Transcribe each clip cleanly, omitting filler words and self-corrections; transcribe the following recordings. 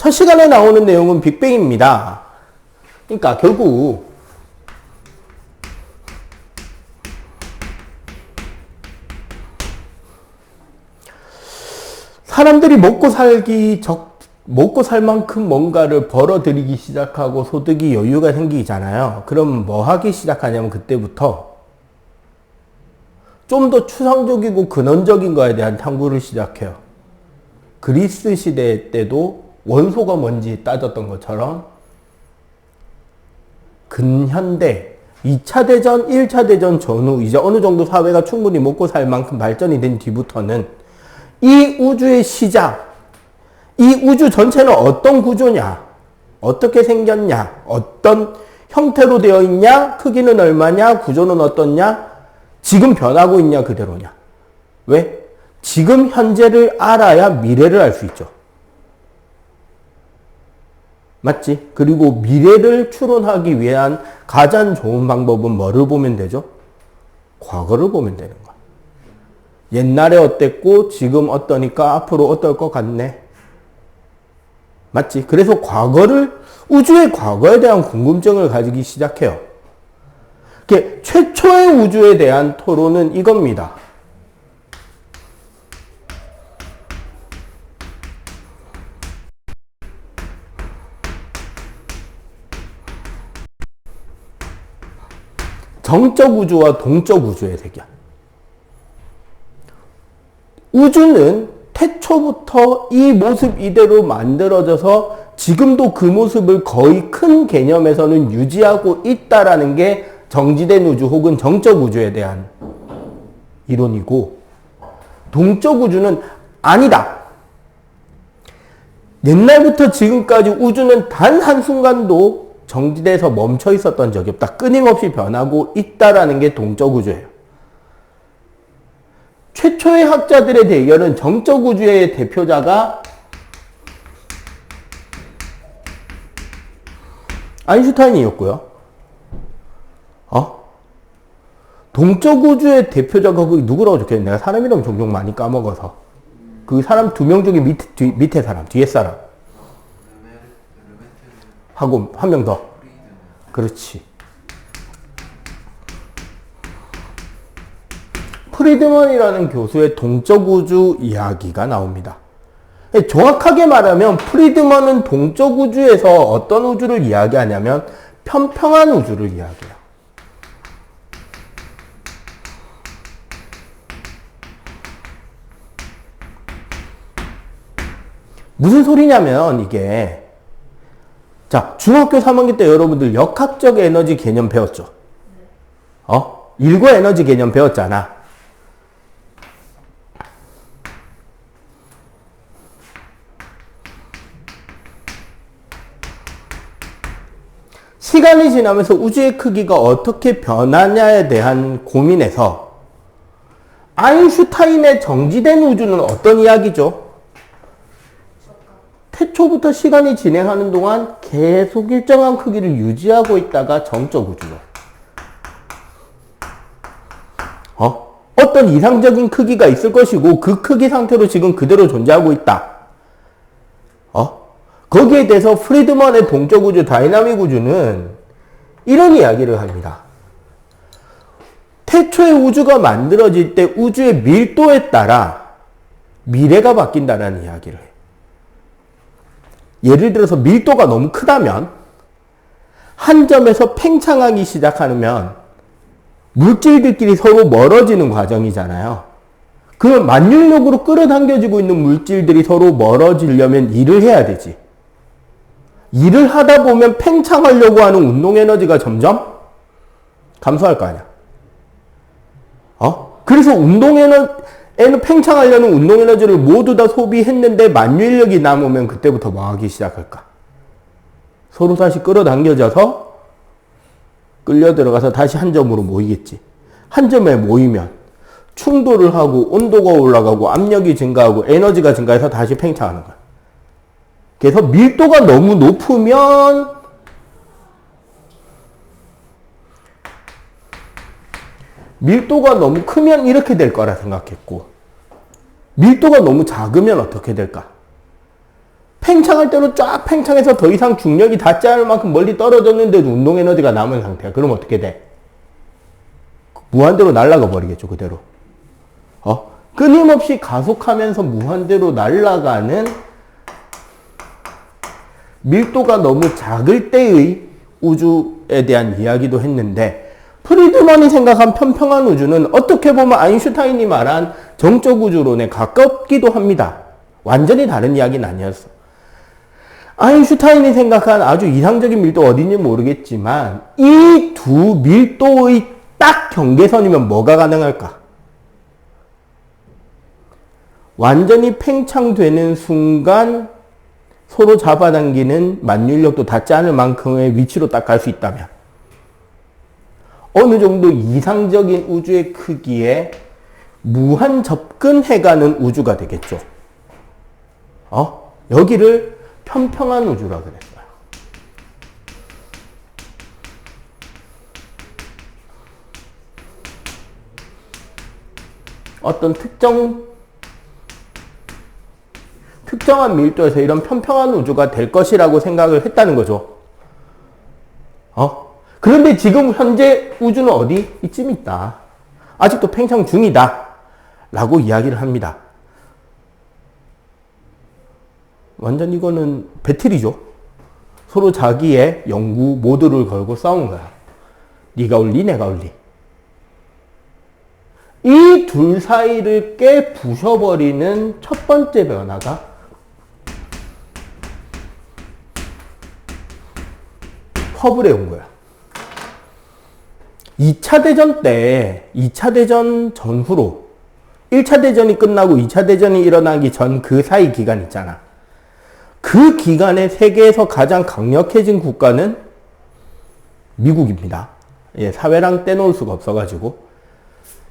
첫 시간에 나오는 내용은 빅뱅입니다. 그러니까 결국 사람들이 먹고 살 만큼 뭔가를 벌어들이기 시작하고 소득이 여유가 생기잖아요. 그럼 뭐 하기 시작하냐면 그때부터 좀 더 추상적이고 근원적인 거에 대한 탐구를 시작해요. 그리스 시대 때도 원소가 뭔지 따졌던 것처럼 근현대 2차 대전, 1차 대전 전후 이제 어느 정도 사회가 충분히 먹고 살 만큼 발전이 된 뒤부터는 이 우주의 시작, 이 우주 전체는 어떤 구조냐, 어떻게 생겼냐, 어떤 형태로 되어 있냐, 크기는 얼마냐, 구조는 어떻냐, 지금 변하고 있냐, 그대로냐. 왜? 지금 현재를 알아야 미래를 알 수 있죠. 맞지? 그리고 미래를 추론하기 위한 가장 좋은 방법은 뭐를 보면 되죠? 과거를 보면 되는 거야. 옛날에 어땠고 지금 어떠니까 앞으로 어떨 것 같네. 맞지? 그래서 우주의 과거에 대한 궁금증을 가지기 시작해요. 최초의 우주에 대한 토론은 이겁니다. 정적 우주와 동적 우주의 대결. 우주는 태초부터 이 모습 이대로 만들어져서 지금도 그 모습을 거의 큰 개념에서는 유지하고 있다라는 게 정지된 우주 혹은 정적 우주에 대한 이론이고, 동적 우주는 아니다. 옛날부터 지금까지 우주는 단 한순간도 정지돼서 멈춰 있었던 적이 없다. 끊임없이 변하고 있다라는 게 동적 우주예요. 최초의 학자들의 대결은 정적 우주의 대표자가 아인슈타인이었고요. 동적 우주의 대표자가 누구라고 적혀있네. 내가 사람 이름 종종 많이 까먹어서. 그 사람 두 명 중에 밑에 사람, 뒤에 사람. 하고 한 명 더. 그렇지. 프리드먼이라는 교수의 동적 우주 이야기가 나옵니다. 정확하게 말하면 프리드먼은 동적 우주에서 어떤 우주를 이야기하냐면 평평한 우주를 이야기해요. 무슨 소리냐면 이게, 자, 중학교 3학년 때 여러분들 역학적 에너지 개념 배웠죠? 일과 에너지 개념 배웠잖아. 시간이 지나면서 우주의 크기가 어떻게 변하냐에 대한 고민에서 아인슈타인의 정지된 우주는 어떤 이야기죠? 태초부터 시간이 진행하는 동안 계속 일정한 크기를 유지하고 있다가 정적 우주로. 어떤 이상적인 크기가 있을 것이고 그 크기 상태로 지금 그대로 존재하고 있다. 거기에 대해서 프리드먼의 동적 우주, 다이나믹 우주는 이런 이야기를 합니다. 태초의 우주가 만들어질 때 우주의 밀도에 따라 미래가 바뀐다는 이야기를 해요. 예를 들어서 밀도가 너무 크다면 한 점에서 팽창하기 시작하면 물질들끼리 서로 멀어지는 과정이잖아요. 그 만율력으로 끌어당겨지고 있는 물질들이 서로 멀어지려면 일을 해야 되지. 일을 하다 보면 팽창하려고 하는 운동 에너지가 점점 감소할 거 아니야. 그래서 팽창하려는 운동 에너지를 모두 다 소비했는데 만유인력이 남으면 그때부터 뭐 하기 시작할까? 서로 다시 끌어당겨져서 끌려 들어가서 다시 한 점으로 모이겠지. 한 점에 모이면 충돌을 하고 온도가 올라가고 압력이 증가하고 에너지가 증가해서 다시 팽창하는 거야. 그래서 밀도가 너무 높으면 밀도가 너무 크면 이렇게 될 거라 생각했고, 밀도가 너무 작으면 어떻게 될까? 팽창할 대로 쫙 팽창해서 더 이상 중력이 닿지 않을 만큼 멀리 떨어졌는데도 운동 에너지가 남은 상태야. 그럼 어떻게 돼? 무한대로 날아가 버리겠죠, 그대로. 끊임없이 가속하면서 무한대로 날아가는 밀도가 너무 작을 때의 우주에 대한 이야기도 했는데, 프리드먼이 생각한 평평한 우주는 어떻게 보면 아인슈타인이 말한 정적 우주론에 가깝기도 합니다. 완전히 다른 이야기는 아니었어. 아인슈타인이 생각한 아주 이상적인 밀도 어딘지 모르겠지만 이 두 밀도의 딱 경계선이면 뭐가 가능할까? 완전히 팽창되는 순간 서로 잡아당기는 만유인력도 닿지 않을 만큼의 위치로 딱 갈 수 있다면 어느 정도 이상적인 우주의 크기에 무한 접근해가는 우주가 되겠죠. 여기를 평평한 우주라 그랬어요. 어떤 특정한 밀도에서 이런 평평한 우주가 될 것이라고 생각을 했다는 거죠. 그런데 지금 현재 우주는 어디? 이쯤 있다. 아직도 팽창 중이다. 라고 이야기를 합니다. 완전 이거는 배틀이죠. 서로 자기의 연구 모두를 걸고 싸운 거야. 네가 올리, 내가 올리. 이 둘 사이를 깨부셔버리는 첫 번째 변화가 허블의 연구야. 2차 대전 때, 2차 대전 전후로 1차 대전이 끝나고 2차 대전이 일어나기 전 그 사이 기간 있잖아. 그 기간에 세계에서 가장 강력해진 국가는 미국입니다. 사회랑 떼놓을 수가 없어가지고.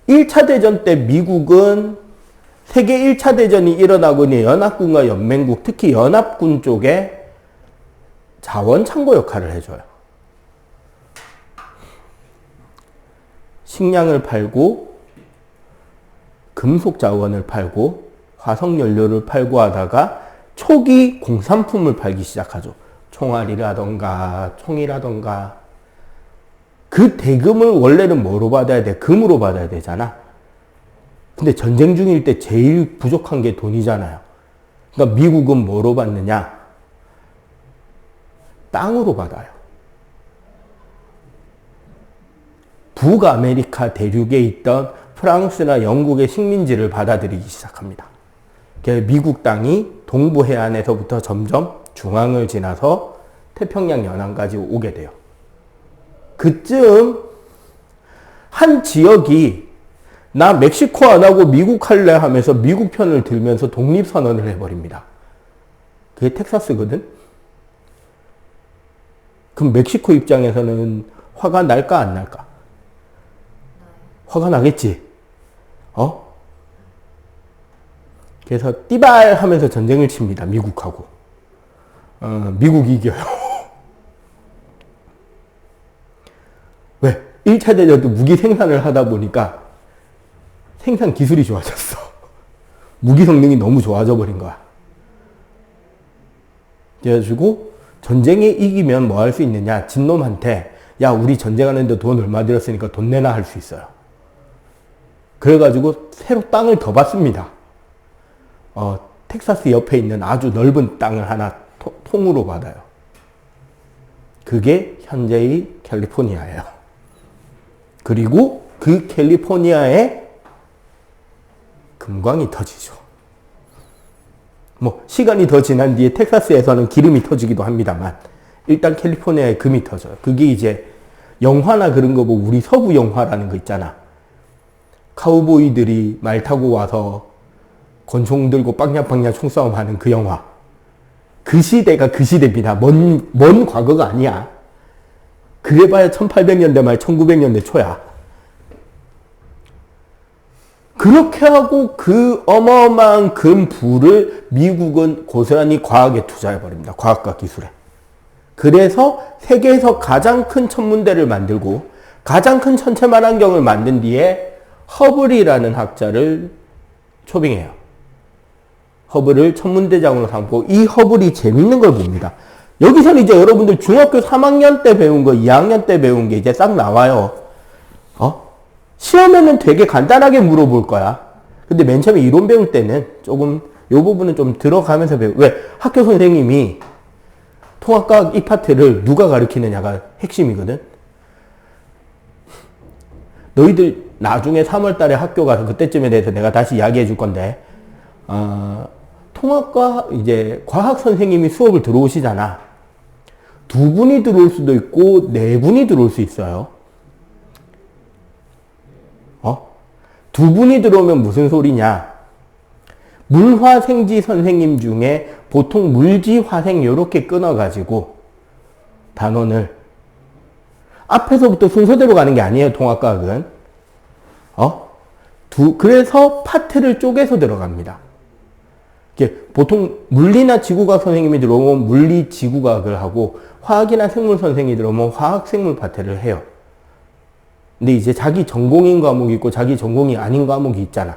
1차 대전 때 미국은 세계 1차 대전이 일어나고 있는 연합군과 연맹국, 특히 연합군 쪽에 자원 창고 역할을 해줘요. 식량을 팔고, 금속 자원을 팔고, 화석 연료를 팔고 하다가 초기 공산품을 팔기 시작하죠. 총알이라던가 총이라던가. 그 대금을 원래는 뭐로 받아야 돼? 금으로 받아야 되잖아. 근데 전쟁 중일 때 제일 부족한 게 돈이잖아요. 그러니까 미국은 뭐로 받느냐? 땅으로 받아요. 북아메리카 대륙에 있던 프랑스나 영국의 식민지를 받아들이기 시작합니다. 미국 땅이 동부 해안에서부터 점점 중앙을 지나서 태평양 연안까지 오게 돼요. 그쯤 한 지역이 나 멕시코 안 하고 미국 할래 하면서 미국 편을 들면서 독립선언을 해버립니다. 그게 텍사스거든? 그럼 멕시코 입장에서는 화가 날까 안 날까? 화가 나겠지? 그래서 띠발 하면서 전쟁을 칩니다. 미국하고. 미국이 이겨요. 왜? 1차 대전도 무기 생산을 하다 보니까 생산 기술이 좋아졌어. 무기 성능이 너무 좋아져 버린 거야. 그래가지고 전쟁에 이기면 뭐 할 수 있느냐? 진놈한테 야 우리 전쟁하는데 돈 얼마 들였으니까 돈 내놔 할 수 있어요. 그래가지고 새로 땅을 더 받습니다. 텍사스 옆에 있는 아주 넓은 땅을 하나 통으로 받아요. 그게 현재의 캘리포니아예요. 그리고 그 캘리포니아에 금광이 터지죠. 뭐 시간이 더 지난 뒤에 텍사스에서는 기름이 터지기도 합니다만 일단 캘리포니아에 금이 터져요. 그게 이제 영화나 그런 거 보고 우리 서부 영화라는 거 있잖아. 카우보이들이 말 타고 와서 권총 들고 빵야빵야 총싸움 하는 그 영화. 그 시대가 그 시대입니다. 먼 과거가 아니야. 그래봐야 1800년대 말 1900년대 초야. 그렇게 하고 그 어마어마한 금부를 미국은 고스란히 과학에 투자해버립니다. 과학과 기술에. 그래서 세계에서 가장 큰 천문대를 만들고 가장 큰 천체만 환경을 만든 뒤에 허블이라는 학자를 초빙해요. 허블을 천문대장으로 삼고 이 허블이 재밌는 걸 봅니다. 여기서는 이제 여러분들 중학교 3학년 때 배운 거, 2학년 때 배운 게 이제 싹 나와요. 시험에는 되게 간단하게 물어볼 거야. 근데 맨 처음에 이론 배울 때는 조금 요 부분은 좀 들어가면서 왜? 학교 선생님이 통합과학 이 파트를 누가 가르치느냐가 핵심이거든. 너희들 나중에 3월 달에 학교 가서 그때쯤에 대해서 내가 다시 이야기해 줄 건데, 통합과 이제 과학 선생님이 수업을 들어오시잖아. 두 분이 들어올 수도 있고, 네 분이 들어올 수 있어요. 두 분이 들어오면 무슨 소리냐? 물화생지 선생님 중에 보통 물지, 화생 요렇게 끊어가지고 단원을 앞에서부터 순서대로 가는 게 아니에요, 통합과학은. 그래서 파트를 쪼개서 들어갑니다. 보통 물리나 지구과학 선생님이 들어오면 물리, 지구과학을 하고 화학이나 생물 선생님이 들어오면 화학, 생물 파트를 해요. 근데 이제 자기 전공인 과목이 있고 자기 전공이 아닌 과목이 있잖아.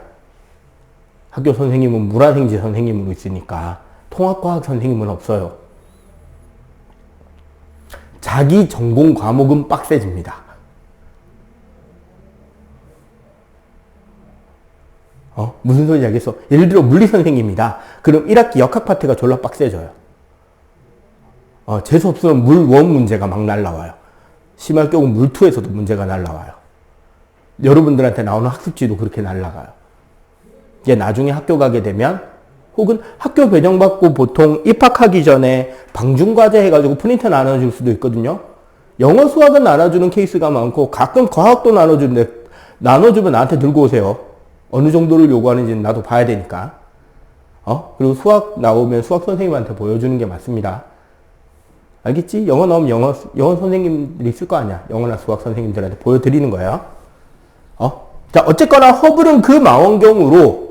학교 선생님은 물화생지 선생님으로 있으니까 통합과학 선생님은 없어요. 자기 전공 과목은 빡세집니다. 무슨 소리인지 알겠어? 예를 들어 물리 선생님이다. 그럼 1학기 역학 파트가 졸라 빡세져요. 재수 없으면 물 1 문제가 막 날라와요. 심할 경우 물 2에서도 문제가 날라와요. 여러분들한테 나오는 학습지도 그렇게 날라가요. 이제 나중에 학교 가게 되면 혹은 학교 배정받고 보통 입학하기 전에 방중과제 해가지고 프린터 나눠줄 수도 있거든요. 영어 수학은 나눠주는 케이스가 많고 가끔 과학도 나눠주는데 나눠주면 나한테 들고 오세요. 어느 정도를 요구하는지는 나도 봐야 되니까. 그리고 수학 나오면 수학 선생님한테 보여주는 게 맞습니다. 알겠지? 영어 나오면 영어 선생님들이 있을 거 아니야. 영어나 수학 선생님들한테 보여드리는 거예요. 자, 어쨌거나 허블은 그 망원경으로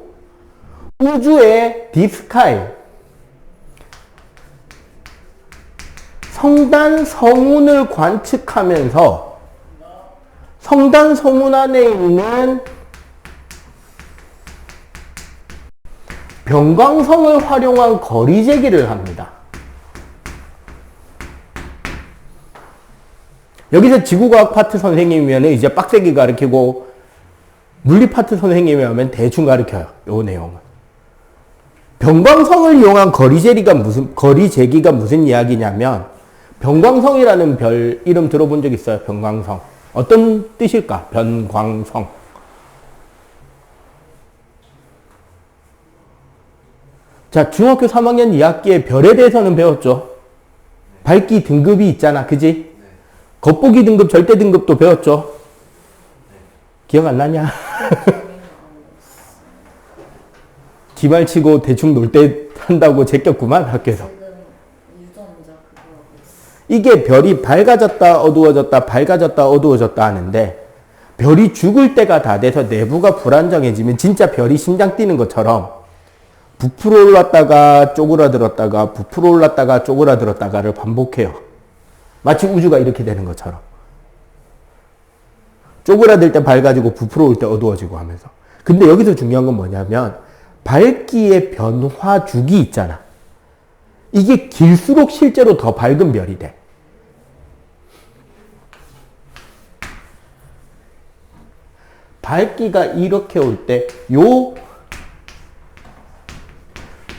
우주의 딥스카이, 성단 성운을 관측하면서 성단 성운 안에 있는 변광성을 활용한 거리 재기를 합니다. 여기서 지구과학 파트 선생님이면 이제 빡세게 가르치고 물리 파트 선생님이 하면 대충 가르쳐요. 요 내용은. 변광성을 이용한 거리 재기가 무슨 이야기냐면 변광성이라는 별 이름 들어본 적 있어요? 변광성. 어떤 뜻일까? 변광성. 자, 중학교 3학년 2학기에 별에 대해서는 배웠죠. 밝기 등급이 있잖아. 그지? 겉보기 등급, 절대 등급도 배웠죠. 기억 안 나냐? 기말치고 대충 놀 때 한다고 제꼈구만, 학교에서. 이게 별이 밝아졌다 어두워졌다 밝아졌다 어두워졌다 하는데 별이 죽을 때가 다 돼서 내부가 불안정해지면 진짜 별이 심장 뛰는 것처럼 부풀어 올랐다가 쪼그라들었다가 부풀어 올랐다가 쪼그라들었다가를 반복해요. 마치 우주가 이렇게 되는 것처럼. 쪼그라들 때 밝아지고 부풀어 올 때 어두워지고 하면서. 근데 여기서 중요한 건 뭐냐면 밝기의 변화 주기 있잖아. 이게 길수록 실제로 더 밝은 별이 돼. 밝기가 이렇게 올 때 요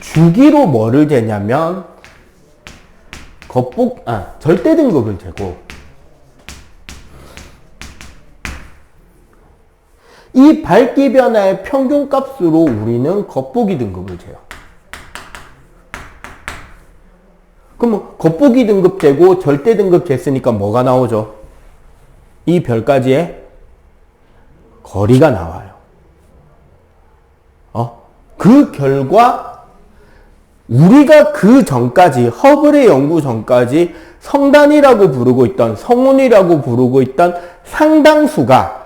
주기로 뭐를 재냐면 절대 등급을 재고 이 밝기 변화의 평균값으로 우리는 겉보기 등급을 재요. 그럼 겉보기 등급 재고 절대 등급 쟀으니까 뭐가 나오죠? 이 별까지의 거리가 나와요. 그 결과 우리가 그 전까지 허블의 연구 전까지 성단이라고 부르고 있던 성운이라고 부르고 있던 상당수가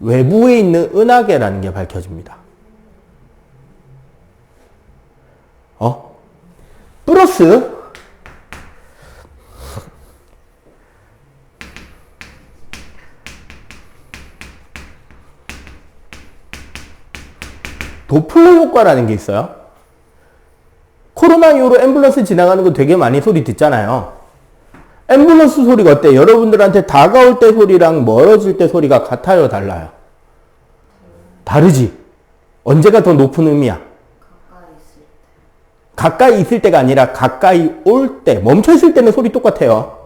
외부에 있는 은하계라는 게 밝혀집니다. 플러스 도플러 효과라는 게 있어요. 코로나 이후로 앰뷸런스 지나가는 거 되게 많이 소리 듣잖아요. 앰뷸런스 소리가 어때? 여러분들한테 다가올 때 소리랑 멀어질 때 소리가 같아요, 달라요? 다르지? 언제가 더 높은 의미야? 가까이 있을 때가 아니라 가까이 올 때, 멈춰있을 때는 소리 똑같아요.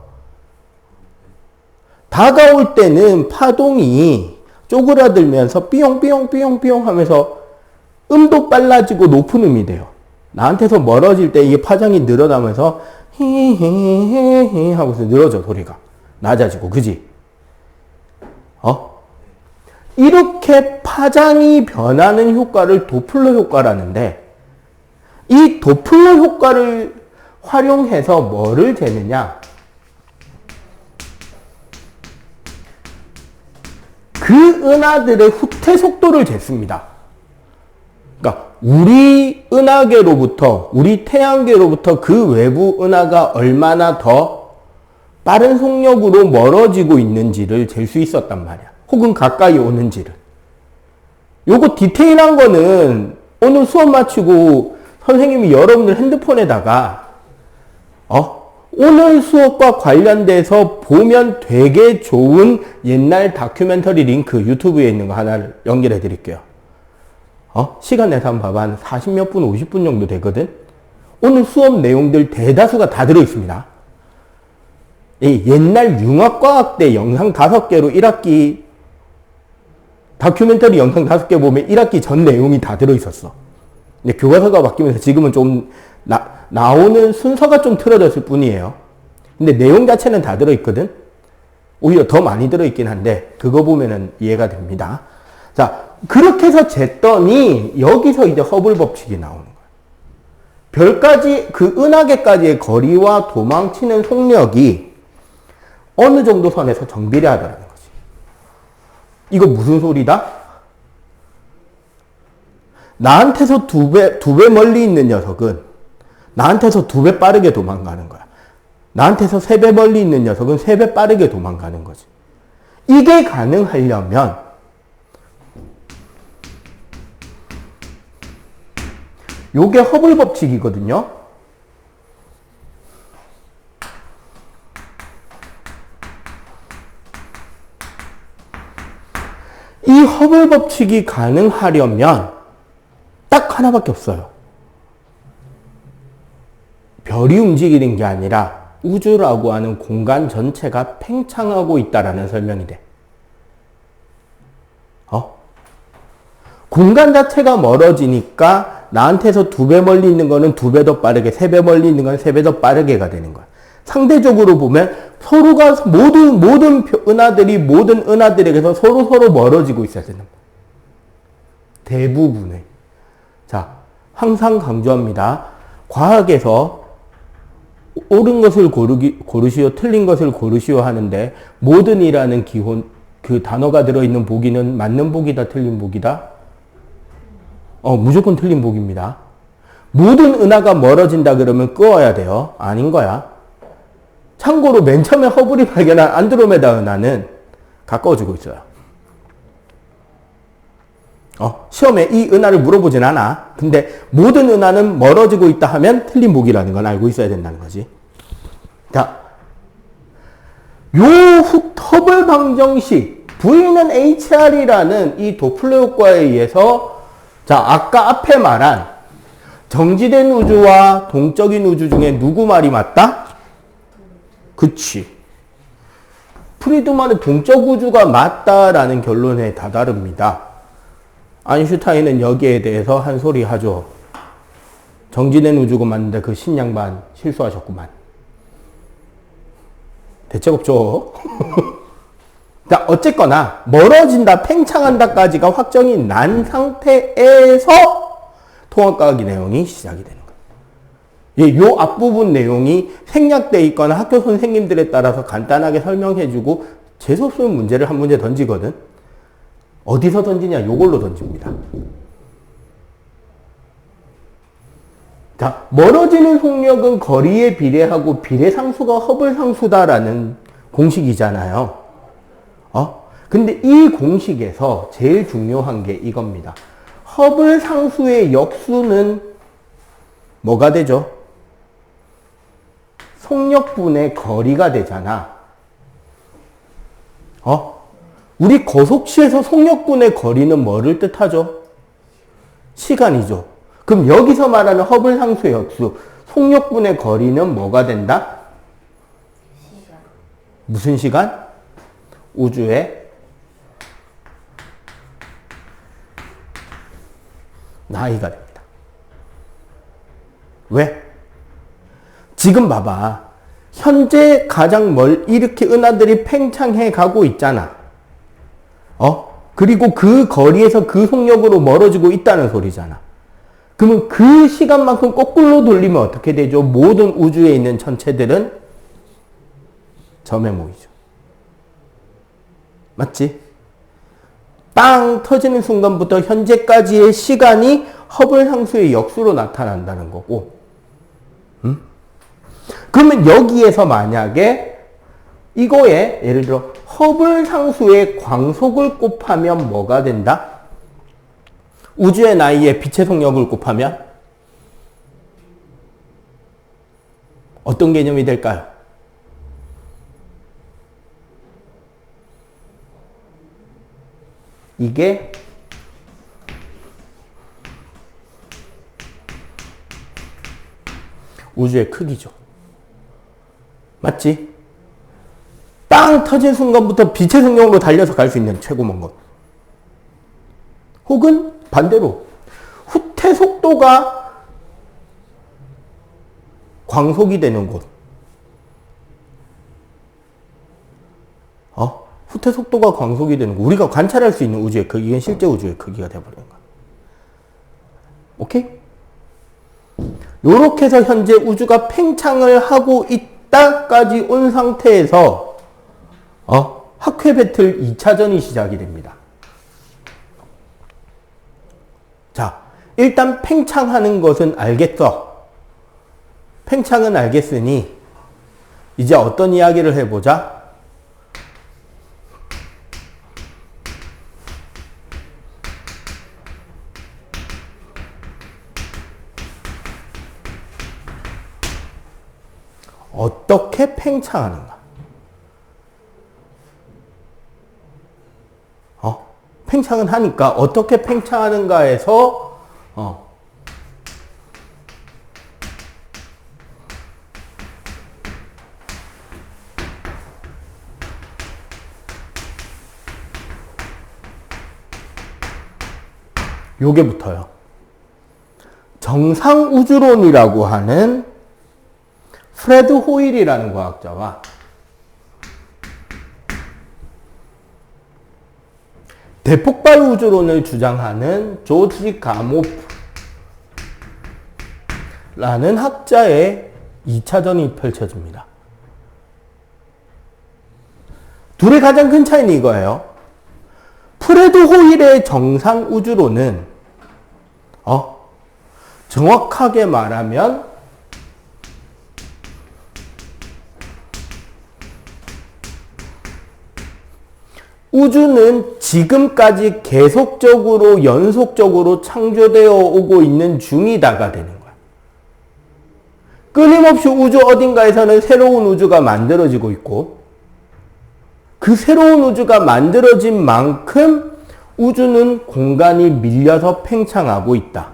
다가올 때는 파동이 쪼그라들면서 삐용삐용삐용삐용 하면서 음도 빨라지고 높은 음이 돼요. 나한테서 멀어질 때 이게 파장이 늘어나면서 히히히히 하고서 늘어져, 소리가. 낮아지고, 그지? 이렇게 파장이 변하는 효과를 도플러 효과라는데, 이 도플러 효과를 활용해서 뭐를 재느냐? 그 은하들의 후퇴 속도를 쟀습니다. 그러니까 우리 은하계로부터, 우리 태양계로부터 그 외부 은하가 얼마나 더 빠른 속력으로 멀어지고 있는지를 잴 수 있었단 말이야. 혹은 가까이 오는지를. 요거 디테일한 거는 오늘 수업 마치고 선생님이 여러분들 핸드폰에다가 오늘 수업과 관련돼서 보면 되게 좋은 옛날 다큐멘터리 링크 유튜브에 있는 거 하나를 연결해 드릴게요. 시간 내서 한번 봐봐. 한 40몇 분, 50분 정도 되거든? 오늘 수업 내용들 대다수가 다 들어있습니다. 이 옛날 융합과학대 영상 5개로 1학기 다큐멘터리 영상 5개 보면 1학기 전 내용이 다 들어있었어. 근데 교과서가 바뀌면서 지금은 좀 나오는 순서가 좀 틀어졌을 뿐이에요. 근데 내용 자체는 다 들어있거든? 오히려 더 많이 들어있긴 한데, 그거 보면은 이해가 됩니다. 자, 그렇게 해서 쟀더니, 여기서 이제 허블 법칙이 나오는 거예요. 별까지, 그 은하계까지의 거리와 도망치는 속력이 어느 정도 선에서 정비례하다라는 거지. 이거 무슨 소리다? 나한테서 두 배 멀리 있는 녀석은 나한테서 2배 빠르게 도망가는 거야. 나한테서 3배 멀리 있는 녀석은 3배 빠르게 도망가는 거지. 이게 가능하려면 요게 허블 법칙이거든요. 이 허블 법칙이 가능하려면 딱 하나밖에 없어요. 별이 움직이는 게 아니라 우주라고 하는 공간 전체가 팽창하고 있다라는 설명이 돼. 공간 자체가 멀어지니까 나한테서 2배 멀리 있는 거는 2배 더 빠르게, 3배 멀리 있는 건 3배 더 빠르게가 되는 거야. 상대적으로 보면 서로가 모든 은하들이 모든 은하들에게서 서로 멀어지고 있어야 되는 거야. 대부분의. 자, 항상 강조합니다. 과학에서 옳은 것을 고르시오, 틀린 것을 고르시오 하는데 모든이라는 기본 그 단어가 들어있는 보기는 맞는 보기다, 틀린 보기다? 무조건 틀린 보기입니다. 모든 은하가 멀어진다 그러면 끄어야 돼요. 아닌 거야. 참고로 맨 처음에 허블이 발견한 안드로메다 은하는 가까워지고 있어요. 시험에 이 은하를 물어보진 않아. 근데 모든 은하는 멀어지고 있다 하면 틀린 보기라는 건 알고 있어야 된다는 거지. 자, 요 허블 방정식 V는 HR이라는 이 도플러 효과에 의해서 자, 아까 앞에 말한 정지된 우주와 동적인 우주 중에 누구 말이 맞다? 그치. 프리드만은 동적 우주가 맞다라는 결론에 다다릅니다. 아인슈타인은 여기에 대해서 한 소리 하죠. 정지된 우주가 맞는데 그 신양반 실수하셨구만. 대책 없죠. 자, 어쨌거나 멀어진다, 팽창한다까지가 확정이 난 상태에서 통합과학의 내용이 시작이 되는 거예요. 요 앞부분 내용이 생략되어 있거나 학교 선생님들에 따라서 간단하게 설명해주고 재수없으면 문제를 한 문제 던지거든. 어디서 던지냐? 요걸로 던집니다. 자, 멀어지는 속력은 거리에 비례하고 비례상수가 허블상수다라는 공식이잖아요. 근데 이 공식에서 제일 중요한 게 이겁니다. 허블 상수의 역수는 뭐가 되죠? 속력분의 거리가 되잖아. 우리 거속시에서 속력분의 거리는 뭐를 뜻하죠? 시간이죠. 그럼 여기서 말하는 허블 상수의 역수, 속력분의 거리는 뭐가 된다? 시간. 무슨 시간? 우주의 나이가 됩니다. 왜? 지금 봐봐. 현재 가장 이렇게 은하들이 팽창해 가고 있잖아. 그리고 그 거리에서 그 속력으로 멀어지고 있다는 소리잖아. 그러면 그 시간만큼 거꾸로 돌리면 어떻게 되죠? 모든 우주에 있는 천체들은 점에 모이죠. 맞지? 빵 터지는 순간부터 현재까지의 시간이 허블 상수의 역수로 나타난다는 거고. 그러면 여기에서 만약에 이거에 예를 들어 허블 상수의 광속을 곱하면 뭐가 된다? 우주의 나이에 빛의 속력을 곱하면 어떤 개념이 될까요? 이게 우주의 크기죠. 맞지? 빵 터진 순간부터 빛의 속력으로 달려서 갈 수 있는 최고 먼 곳. 혹은 반대로 후퇴 속도가 광속이 되는 곳. 후퇴 속도가 광속이 되는 곳. 우리가 관찰할 수 있는 우주의 크기, 이건 실제 우주의 크기가 되어버리는 거야. 오케이? 요렇게 해서 현재 우주가 팽창을 하고 있다까지 온 상태에서 학회 배틀 2차전이 시작이 됩니다. 자, 일단 팽창하는 것은 알겠어. 팽창은 알겠으니 이제 어떤 이야기를 해보자. 어떻게 팽창하는가? 팽창은 하니까 어떻게 팽창하는가에서 요게 붙어요. 정상우주론이라고 하는 프레드 호일이라는 과학자와 대폭발 우주론을 주장하는 조지 가모프라는 학자의 2차전이 펼쳐집니다. 둘의 가장 큰 차이는 이거예요. 프레드 호일의 정상 우주론은 정확하게 말하면 우주는 지금까지 계속적으로 연속적으로 창조되어 오고 있는 중이다가 되는 거야. 끊임없이 우주 어딘가에서는 새로운 우주가 만들어지고 있고 그 새로운 우주가 만들어진 만큼 우주는 공간이 밀려서 팽창하고 있다.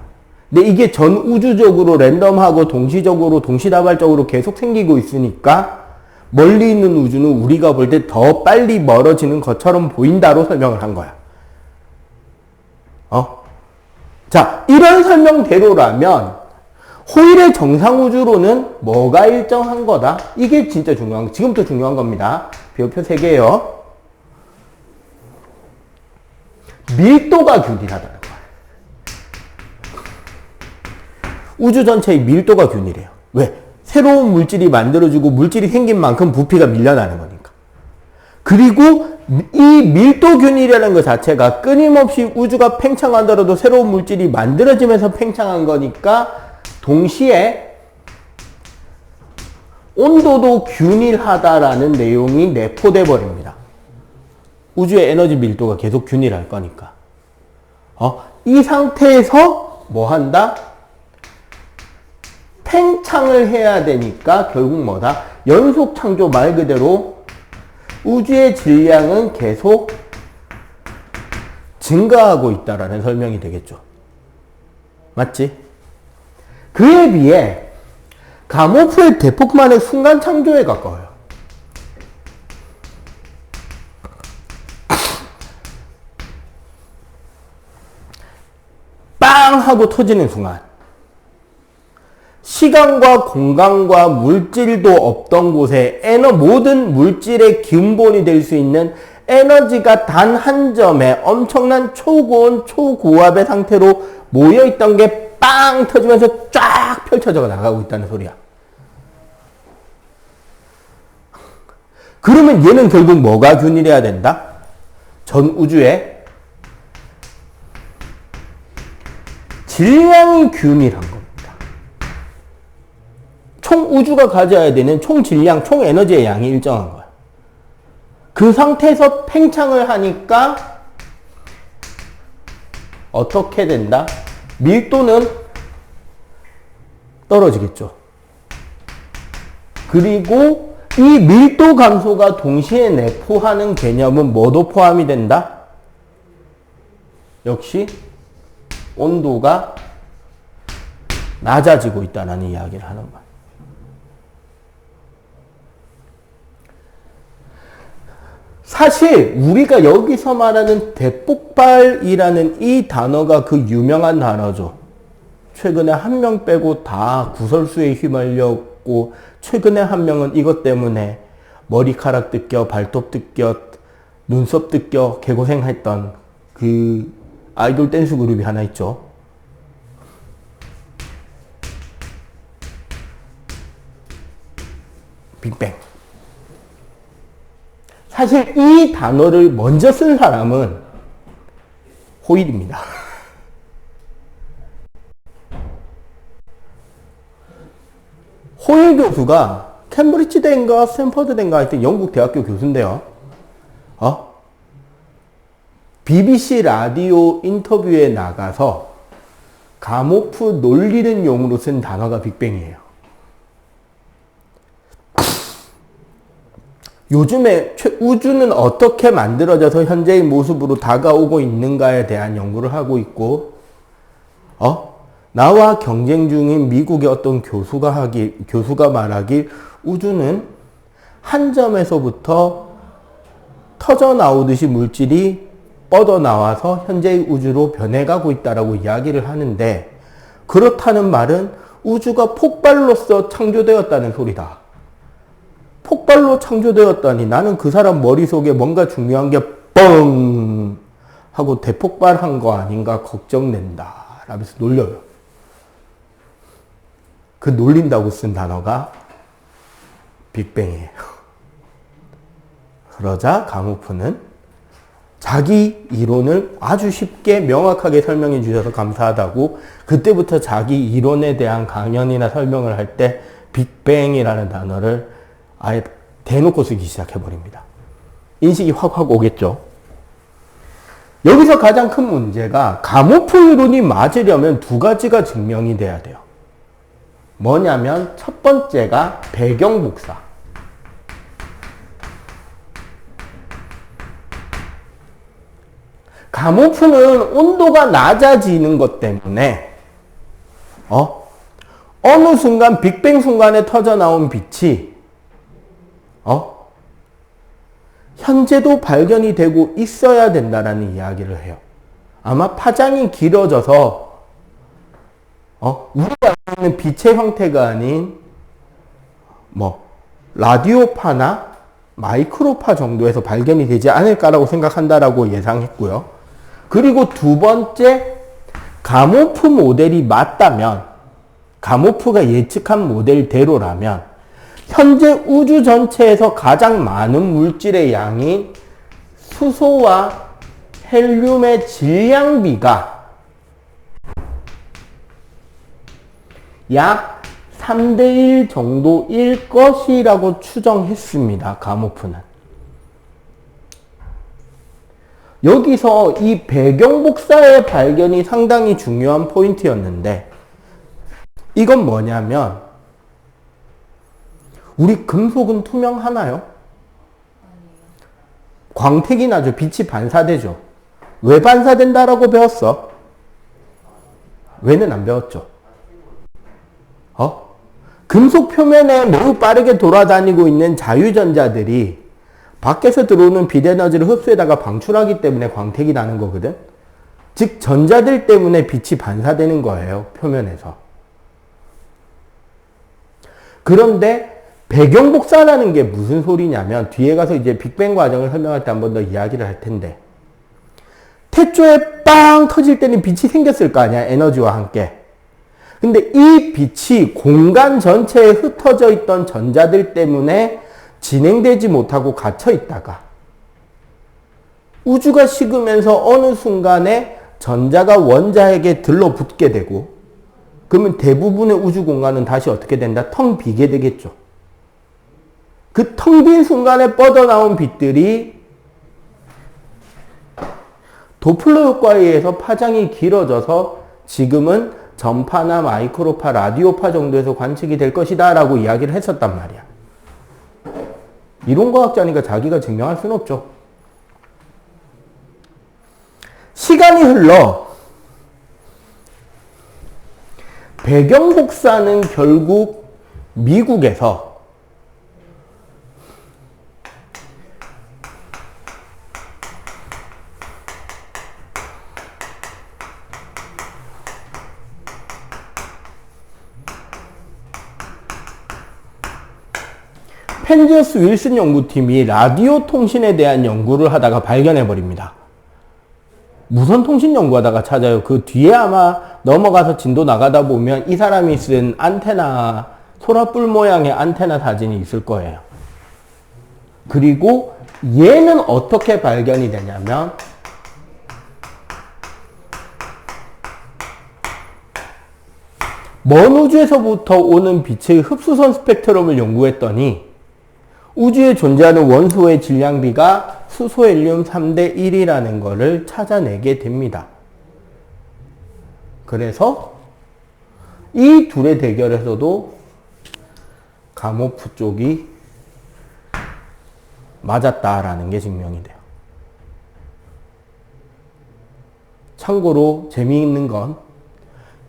근데 이게 전 우주적으로 랜덤하고 동시적으로 동시다발적으로 계속 생기고 있으니까 멀리 있는 우주는 우리가 볼 때 더 빨리 멀어지는 것처럼 보인다로 설명을 한 거야. 자, 이런 설명대로라면 호일의 정상우주론은 뭐가 일정한 거다? 이게 진짜 중요한, 지금부터 중요한 겁니다. 별표 3개요. 밀도가 균일하다는 거야. 우주 전체의 밀도가 균일해요. 왜? 새로운 물질이 만들어지고 물질이 생긴 만큼 부피가 밀려나는 거니까. 그리고 이 밀도 균일이라는 것 자체가 끊임없이 우주가 팽창하더라도 새로운 물질이 만들어지면서 팽창한 거니까 동시에 온도도 균일하다라는 내용이 내포돼 버립니다. 우주의 에너지 밀도가 계속 균일할 거니까. 이 상태에서 뭐 한다? 팽창을 해야 되니까 결국 뭐다? 연속 창조 말 그대로 우주의 질량은 계속 증가하고 있다라는 설명이 되겠죠. 맞지? 그에 비해 가모프의 대폭발은 순간 창조에 가까워요. 빵 하고 터지는 순간 시간과 공간과 물질도 없던 곳에 모든 물질의 기운본이 될 수 있는 에너지가 단 한 점에 엄청난 초고온 초고압의 상태로 모여있던 게 빵 터지면서 쫙 펼쳐져 나가고 있다는 소리야. 그러면 얘는 결국 뭐가 균일해야 된다? 전 우주에 질량이 균일한 겁니다. 총 우주가 가져야 되는 총 질량, 총 에너지의 양이 일정한 거야. 그 상태에서 팽창을 하니까 어떻게 된다? 밀도는 떨어지겠죠. 그리고 이 밀도 감소가 동시에 내포하는 개념은 뭐도 포함이 된다? 역시 온도가 낮아지고 있다는 이야기를 하는 거야. 사실 우리가 여기서 말하는 대폭발이라는 이 단어가 그 유명한 단어죠. 최근에 한 명 빼고 다 구설수에 휘말렸고 최근에 한 명은 이것 때문에 머리카락 뜯겨, 발톱 뜯겨, 눈썹 뜯겨 개고생했던 그 아이돌 댄스 그룹이 하나 있죠. 빅뱅. 사실 이 단어를 먼저 쓴 사람은 호일입니다. 호일 교수가 캠브리지 대인가 스탠퍼드 대인가 하여튼 영국 대학교 교수인데요. BBC 라디오 인터뷰에 나가서 가모프 놀리는 용으로 쓴 단어가 빅뱅이에요. 요즘에 우주는 어떻게 만들어져서 현재의 모습으로 다가오고 있는가에 대한 연구를 하고 있고, 나와 경쟁 중인 미국의 어떤 교수가 말하길 우주는 한 점에서부터 터져 나오듯이 물질이 뻗어 나와서 현재의 우주로 변해가고 있다라고 이야기를 하는데, 그렇다는 말은 우주가 폭발로서 창조되었다는 소리다. 폭발로 창조되었다니 나는 그 사람 머릿속에 뭔가 중요한 게 뻥 하고 대폭발한 거 아닌가 걱정된다 라면서 놀려요. 그 놀린다고 쓴 단어가 빅뱅이에요. 그러자 가모프는 자기 이론을 아주 쉽게 명확하게 설명해 주셔서 감사하다고 그때부터 자기 이론에 대한 강연이나 설명을 할 때 빅뱅이라는 단어를 아예 대놓고 쓰기 시작해버립니다. 인식이 확 오겠죠. 여기서 가장 큰 문제가 가모프 이론이 맞으려면 두 가지가 증명이 돼야 돼요. 뭐냐면 첫 번째가 배경 복사. 가모프는 온도가 낮아지는 것 때문에 어느 순간 빅뱅 순간에 터져 나온 빛이 현재도 발견이 되고 있어야 된다라는 이야기를 해요. 아마 파장이 길어져서 우리가 알고 있는 빛의 형태가 아닌 라디오파나 마이크로파 정도에서 발견이 되지 않을까라고 생각한다라고 예상했고요. 그리고 두 번째, 가모프 모델이 맞다면, 가모프가 예측한 모델대로라면 현재 우주 전체에서 가장 많은 물질의 양인 수소와 헬륨의 질량비가 약 3대1 정도일 것이라고 추정했습니다. 가모프는. 여기서 이 배경 복사의 발견이 상당히 중요한 포인트였는데, 이건 뭐냐면, 우리 금속은 투명하나요? 광택이 나죠. 빛이 반사되죠. 왜 반사된다라고 배웠어? 왜는 안 배웠죠? 금속 표면에 매우 빠르게 돌아다니고 있는 자유전자들이 밖에서 들어오는 빛 에너지를 흡수에다가 방출하기 때문에 광택이 나는 거거든. 즉 전자들 때문에 빛이 반사되는 거예요. 표면에서. 그런데 배경 복사라는 게 무슨 소리냐면, 뒤에 가서 이제 빅뱅 과정을 설명할 때 한 번 더 이야기를 할 텐데, 태초에 빵 터질 때는 빛이 생겼을 거 아니야. 에너지와 함께. 근데 이 빛이 공간 전체에 흩어져 있던 전자들 때문에 진행되지 못하고 갇혀 있다가 우주가 식으면서 어느 순간에 전자가 원자에게 들러붙게 되고, 그러면 대부분의 우주 공간은 다시 어떻게 된다? 텅 비게 되겠죠. 그 텅 빈 순간에 뻗어나온 빛들이 도플러 효과에 의해서 파장이 길어져서 지금은 전파나 마이크로파, 라디오파 정도에서 관측이 될 것이다 라고 이야기를 했었단 말이야. 이론과학자니까 자기가 증명할 수는 없죠. 시간이 흘러 배경 복사는 결국 미국에서 펜지어스 윌슨 연구팀이 라디오 통신에 대한 연구를 하다가 발견해버립니다. 무선 통신 연구하다가 찾아요. 그 뒤에 아마 넘어가서 진도 나가다 보면 이 사람이 쓴 안테나, 소라뿔 모양의 안테나 사진이 있을 거예요. 그리고 얘는 어떻게 발견이 되냐면, 먼 우주에서부터 오는 빛의 흡수선 스펙트럼을 연구했더니 우주에 존재하는 원소의 질량비가 수소 헬륨 3대 1이라는 것을 찾아내게 됩니다. 그래서 이 둘의 대결에서도 가모프 쪽이 맞았다라는 게 증명이 돼요. 참고로 재미있는 건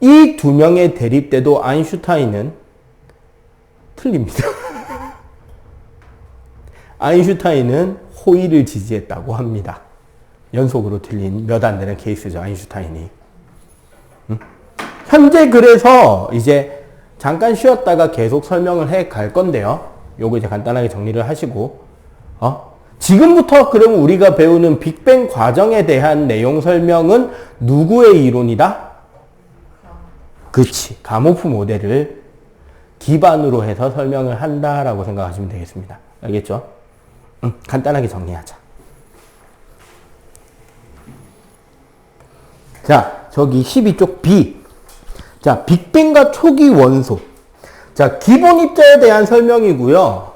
이 두 명의 대립 때도 아인슈타인은 틀립니다. 아인슈타인은 호일을 지지했다고 합니다. 연속으로 틀린 몇 안 되는 케이스죠, 아인슈타인이. 현재 그래서 이제 잠깐 쉬었다가 계속 설명을 해 갈 건데요. 요거 이제 간단하게 정리를 하시고, 지금부터 그럼 우리가 배우는 빅뱅 과정에 대한 내용 설명은 누구의 이론이다? 그치. 가모프 모델을 기반으로 해서 설명을 한다라고 생각하시면 되겠습니다. 알겠죠? 간단하게 정리하자. 자, 저기 12쪽 B. 자, 빅뱅과 초기 원소. 자, 기본 입자에 대한 설명이고요.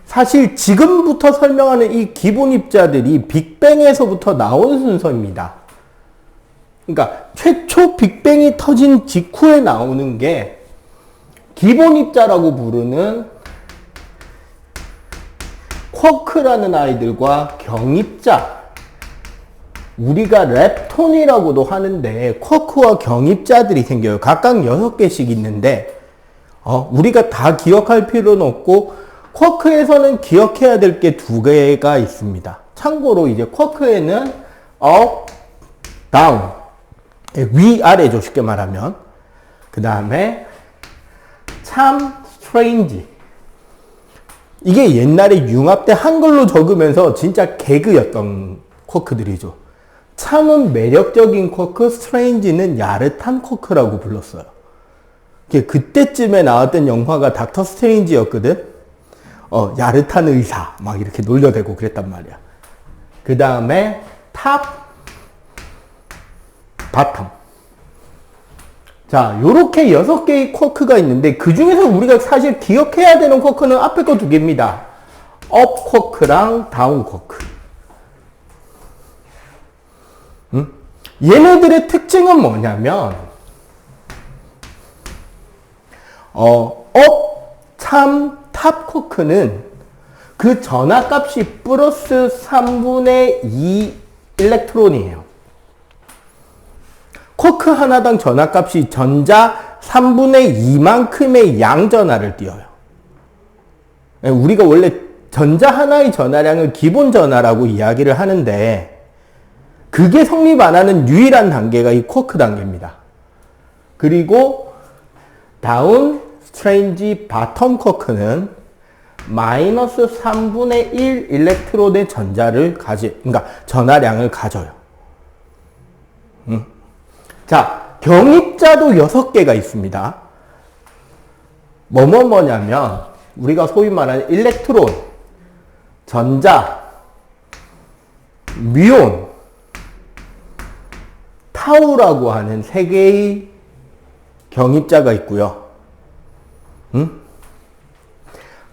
사실 지금부터 설명하는 이 기본 입자들이 빅뱅에서부터 나온 순서입니다. 그러니까 최초 빅뱅이 터진 직후에 나오는 게 기본 입자라고 부르는 쿼크라는 아이들과 경입자, 우리가 렙톤이라고도 하는데 쿼크와 경입자들이 생겨요. 각각 6개씩 있는데 우리가 다 기억할 필요는 없고, 쿼크에서는 기억해야 될 게 2개가 있습니다. 참고로 이제 쿼크에는 up, down, 위아래죠, 쉽게 말하면. 그 다음에 참, strange. 이게 옛날에 융합 때 한글로 적으면서 진짜 개그였던 쿼크들이죠. 참은 매력적인 쿼크, strange는 야릇한 쿼크라고 불렀어요. 그때쯤에 나왔던 영화가 닥터 스트레인지였거든. 야릇한 의사 막 이렇게 놀려대고 그랬단 말이야. 그 다음에 탑, 바텀. 자, 요렇게 6개의 쿼크가 있는데 그 중에서 우리가 사실 기억해야 되는 쿼크는 앞에 거 2개입니다. 업 쿼크랑 다운 쿼크. 얘네들의 특징은 뭐냐면 탑 쿼크는 그 전하값이 플러스 3분의 2 일렉트론이에요. 쿼크 하나당 전하값이 전자 3분의 2만큼의 양전하를 띄어요. 우리가 원래 전자 하나의 전하량을 기본 전하라고 이야기를 하는데 그게 성립 안 하는 유일한 단계가 이 쿼크 단계입니다. 그리고 다운 스트레인지 바텀 쿼크는 마이너스 3분의 1 일렉트론의 그러니까 전하량을 가져요. 자, 경입자도 6개가 있습니다. 뭐냐면 우리가 소위 말하는 일렉트론, 전자, 뮤온, 타우라고 하는 3개의 경입자가 있고요.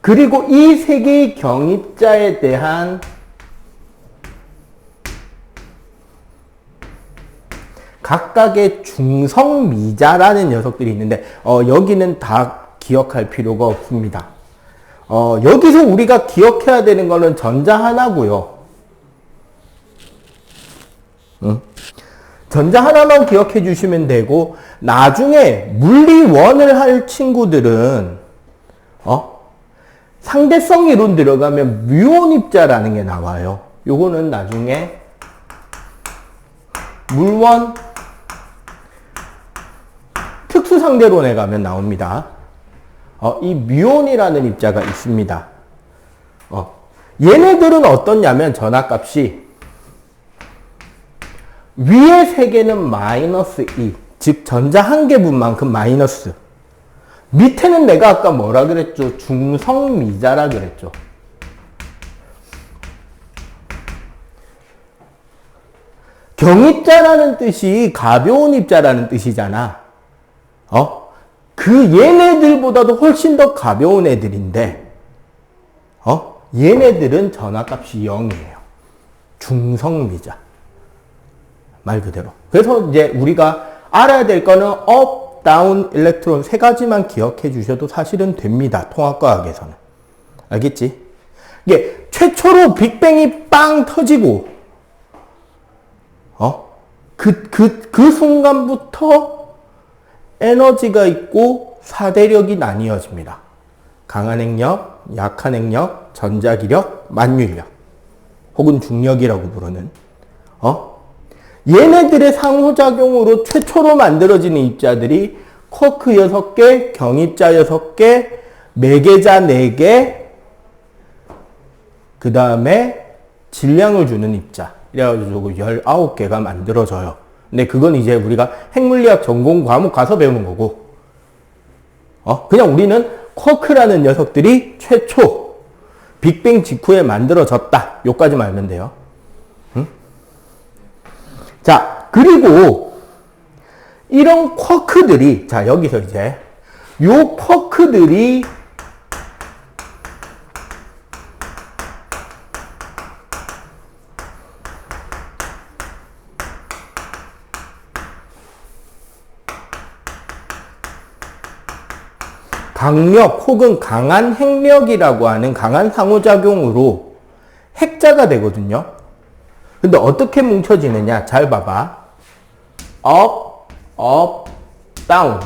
그리고 이 3개의 경입자에 대한 각각의 중성미자라는 녀석들이 있는데 여기는 다 기억할 필요가 없습니다. 여기서 우리가 기억해야 되는 거는 전자 하나고요. 전자 하나만 기억해 주시면 되고 나중에 물리원을 할 친구들은 상대성 이론 들어가면 뮤온 입자라는 게 나와요. 요거는 나중에 물원 특수상대론에 가면 나옵니다. 이 뮤온이라는 입자가 있습니다. 얘네들은 어떻냐면 전하값이 위에 3개는 마이너스 2, 즉 전자 1개분만큼 마이너스. 밑에는 내가 아까 뭐라 그랬죠? 중성미자라 그랬죠. 경입자라는 뜻이 가벼운 입자라는 뜻이잖아. 그 얘네들보다도 훨씬 더 가벼운 애들인데, 얘네들은 전하값이 0이에요. 중성미자. 말 그대로. 그래서 이제 우리가 알아야 될 거는 업, 다운, 일렉트론 3가지만 기억해 주셔도 사실은 됩니다. 통합과학에서는. 알겠지? 이게 최초로 빅뱅이 빵 터지고, 그 순간부터 에너지가 있고 사대력이 나뉘어집니다. 강한 핵력, 약한 핵력, 전자기력, 만유력, 혹은 중력이라고 부르는. 얘네들의 상호작용으로 최초로 만들어지는 입자들이 쿼크 6개, 경입자 6개, 매개자 4개, 그 다음에 질량을 주는 입자. 이래가지고 19개가 만들어져요. 근데 그건 이제 우리가 핵물리학 전공 과목 가서 배우는 거고, 그냥 우리는 쿼크라는 녀석들이 최초 빅뱅 직후에 만들어졌다. 요까지만 알면 돼요. 자, 그리고 이런 쿼크들이, 자, 여기서 이제 요 쿼크들이 강력 혹은 강한 핵력이라고 하는 강한 상호작용으로 핵자가 되거든요. 근데 어떻게 뭉쳐지느냐? 잘 봐봐. up, up, down.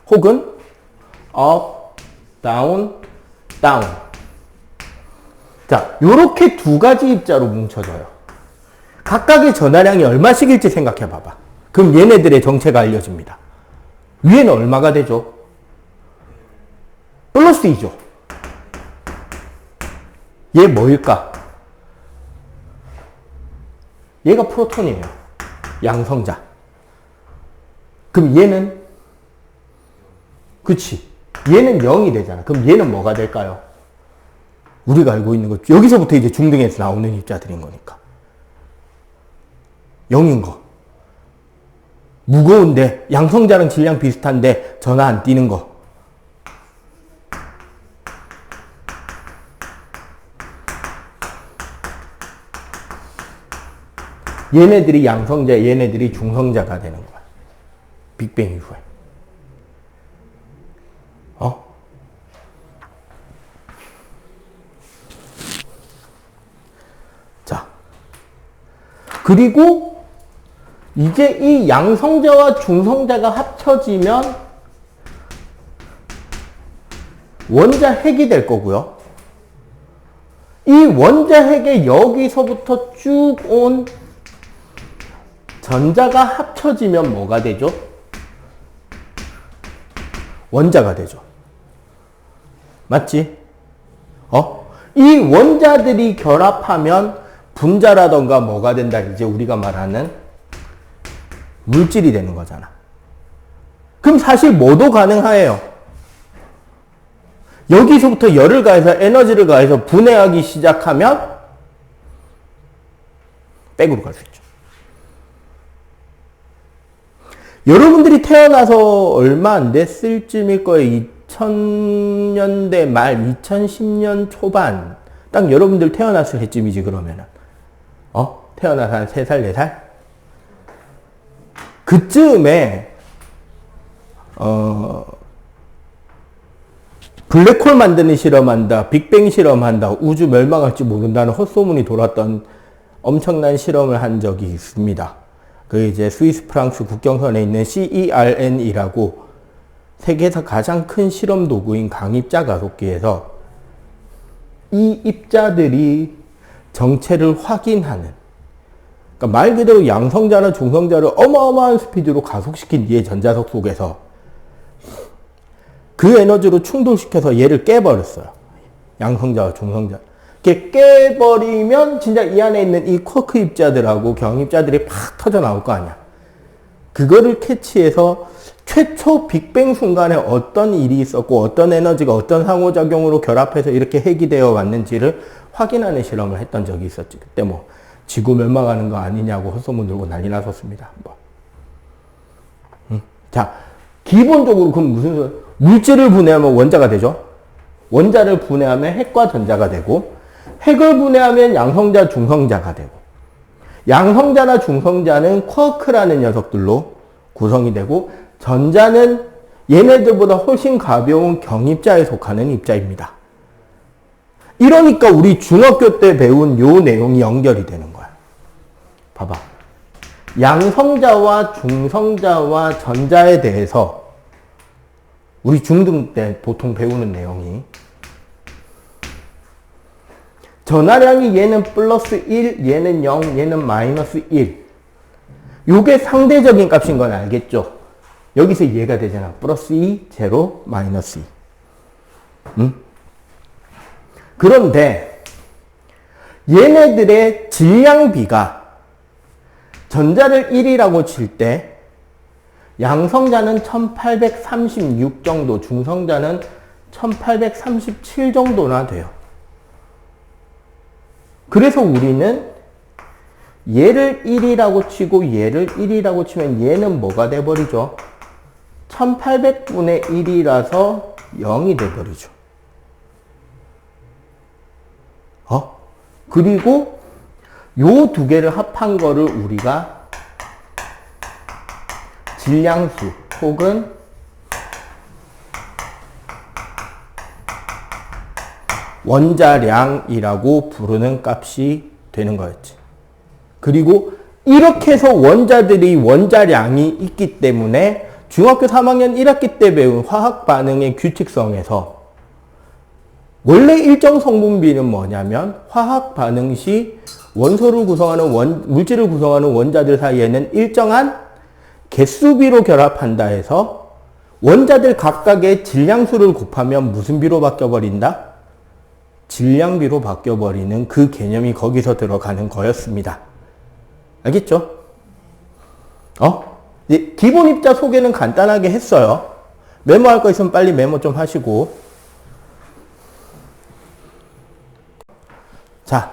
혹은 up, down, down. 자, 요렇게 2가지 입자로 뭉쳐져요. 각각의 전하량이 얼마씩일지 생각해 봐봐. 그럼 얘네들의 정체가 알려집니다. 위에는 얼마가 되죠? 플러스 2죠. 얘 뭐일까? 얘가 프로톤이에요. 양성자. 그럼 얘는? 그치. 얘는 0이 되잖아. 그럼 얘는 뭐가 될까요? 우리가 알고 있는 거. 여기서부터 이제 중등에서 나오는 입자들인 거니까. 0인 거. 무거운데 양성자랑 질량 비슷한데 전화 안 뛰는 거. 얘네들이 양성자, 얘네들이 중성자가 되는 거야. 빅뱅 이후에. 자. 그리고 이제 이 양성자와 중성자가 합쳐지면 원자 핵이 될 거고요. 이 원자 핵에 여기서부터 쭉 온 전자가 합쳐지면 뭐가 되죠? 원자가 되죠. 맞지? 이 원자들이 결합하면 분자라던가 뭐가 된다. 이제 우리가 말하는 물질이 되는 거잖아. 그럼 사실 뭐도 가능해요. 여기서부터 열을 가해서 에너지를 가해서 분해하기 시작하면 백으로 갈 수 있죠. 여러분들이 태어나서 얼마 안 됐을 쯤일 거예요. 2000년대 말, 2010년 초반. 딱 여러분들 태어났을 해쯤이지, 그러면은. 태어나서 한 3살, 4살? 그쯤에, 블랙홀 만드는 실험한다, 빅뱅 실험한다, 우주 멸망할지 모른다는 헛소문이 돌았던 엄청난 실험을 한 적이 있습니다. 그 이제 스위스 프랑스 국경선에 있는 CERN이라고 세계에서 가장 큰 실험 도구인 강입자 가속기에서 이 입자들이 정체를 확인하는, 그러니까 말 그대로 양성자나 중성자를 어마어마한 스피드로 가속시킨 뒤에 전자석 속에서 그 에너지로 충돌시켜서 얘를 깨버렸어요. 양성자와 중성자. 이렇게 깨버리면 진짜 이 안에 있는 이 쿼크 입자들하고 경 입자들이 팍 터져 나올 거 아니야. 그거를 캐치해서 최초 빅뱅 순간에 어떤 일이 있었고 어떤 에너지가 어떤 상호작용으로 결합해서 이렇게 핵이 되어 왔는지를 확인하는 실험을 했던 적이 있었지. 그때 뭐 지구 멸망하는 거 아니냐고 헛소문 들고 난리 났었습니다. 자, 기본적으로 그럼 무슨 물질을 분해하면 원자가 되죠. 원자를 분해하면 핵과 전자가 되고, 핵을 분해하면 양성자, 중성자가 되고, 양성자나 중성자는 쿼크라는 녀석들로 구성이 되고, 전자는 얘네들보다 훨씬 가벼운 경입자에 속하는 입자입니다. 이러니까 우리 중학교 때 배운 요 내용이 연결이 되는 거야. 봐봐. 양성자와 중성자와 전자에 대해서 우리 중등 때 보통 배우는 내용이 전하량이 얘는 플러스 1, 얘는 0, 얘는 마이너스 1. 요게 상대적인 값인 건 알겠죠? 여기서 얘가 되잖아. 플러스 2, 제로, 마이너스 2. 그런데 얘네들의 질량비가 전자를 1이라고 칠 때 양성자는 1836 정도, 중성자는 1837 정도나 돼요. 그래서 우리는 얘를 1이라고 치고 얘를 1이라고 치면 얘는 뭐가 돼버리죠? 1800분의 1이라서 0이 돼버리죠. 그리고 요 두 개를 합한 거를 우리가 질량수 혹은 원자량이라고 부르는 값이 되는 거였지. 그리고 이렇게 해서 원자들이 원자량이 있기 때문에 중학교 3학년 1학기 때 배운 화학 반응의 규칙성에서 원래 일정 성분비는 뭐냐면 화학 반응 시 원소를 구성하는 물질을 구성하는 원자들 사이에는 일정한 개수비로 결합한다 해서 원자들 각각의 질량수를 곱하면 무슨 비로 바뀌어버린다? 질량비로 바뀌어버리는 그 개념이 거기서 들어가는 거였습니다. 알겠죠? 이제 기본 입자 소개는 간단하게 했어요. 메모할 거 있으면 빨리 메모 좀 하시고. 자.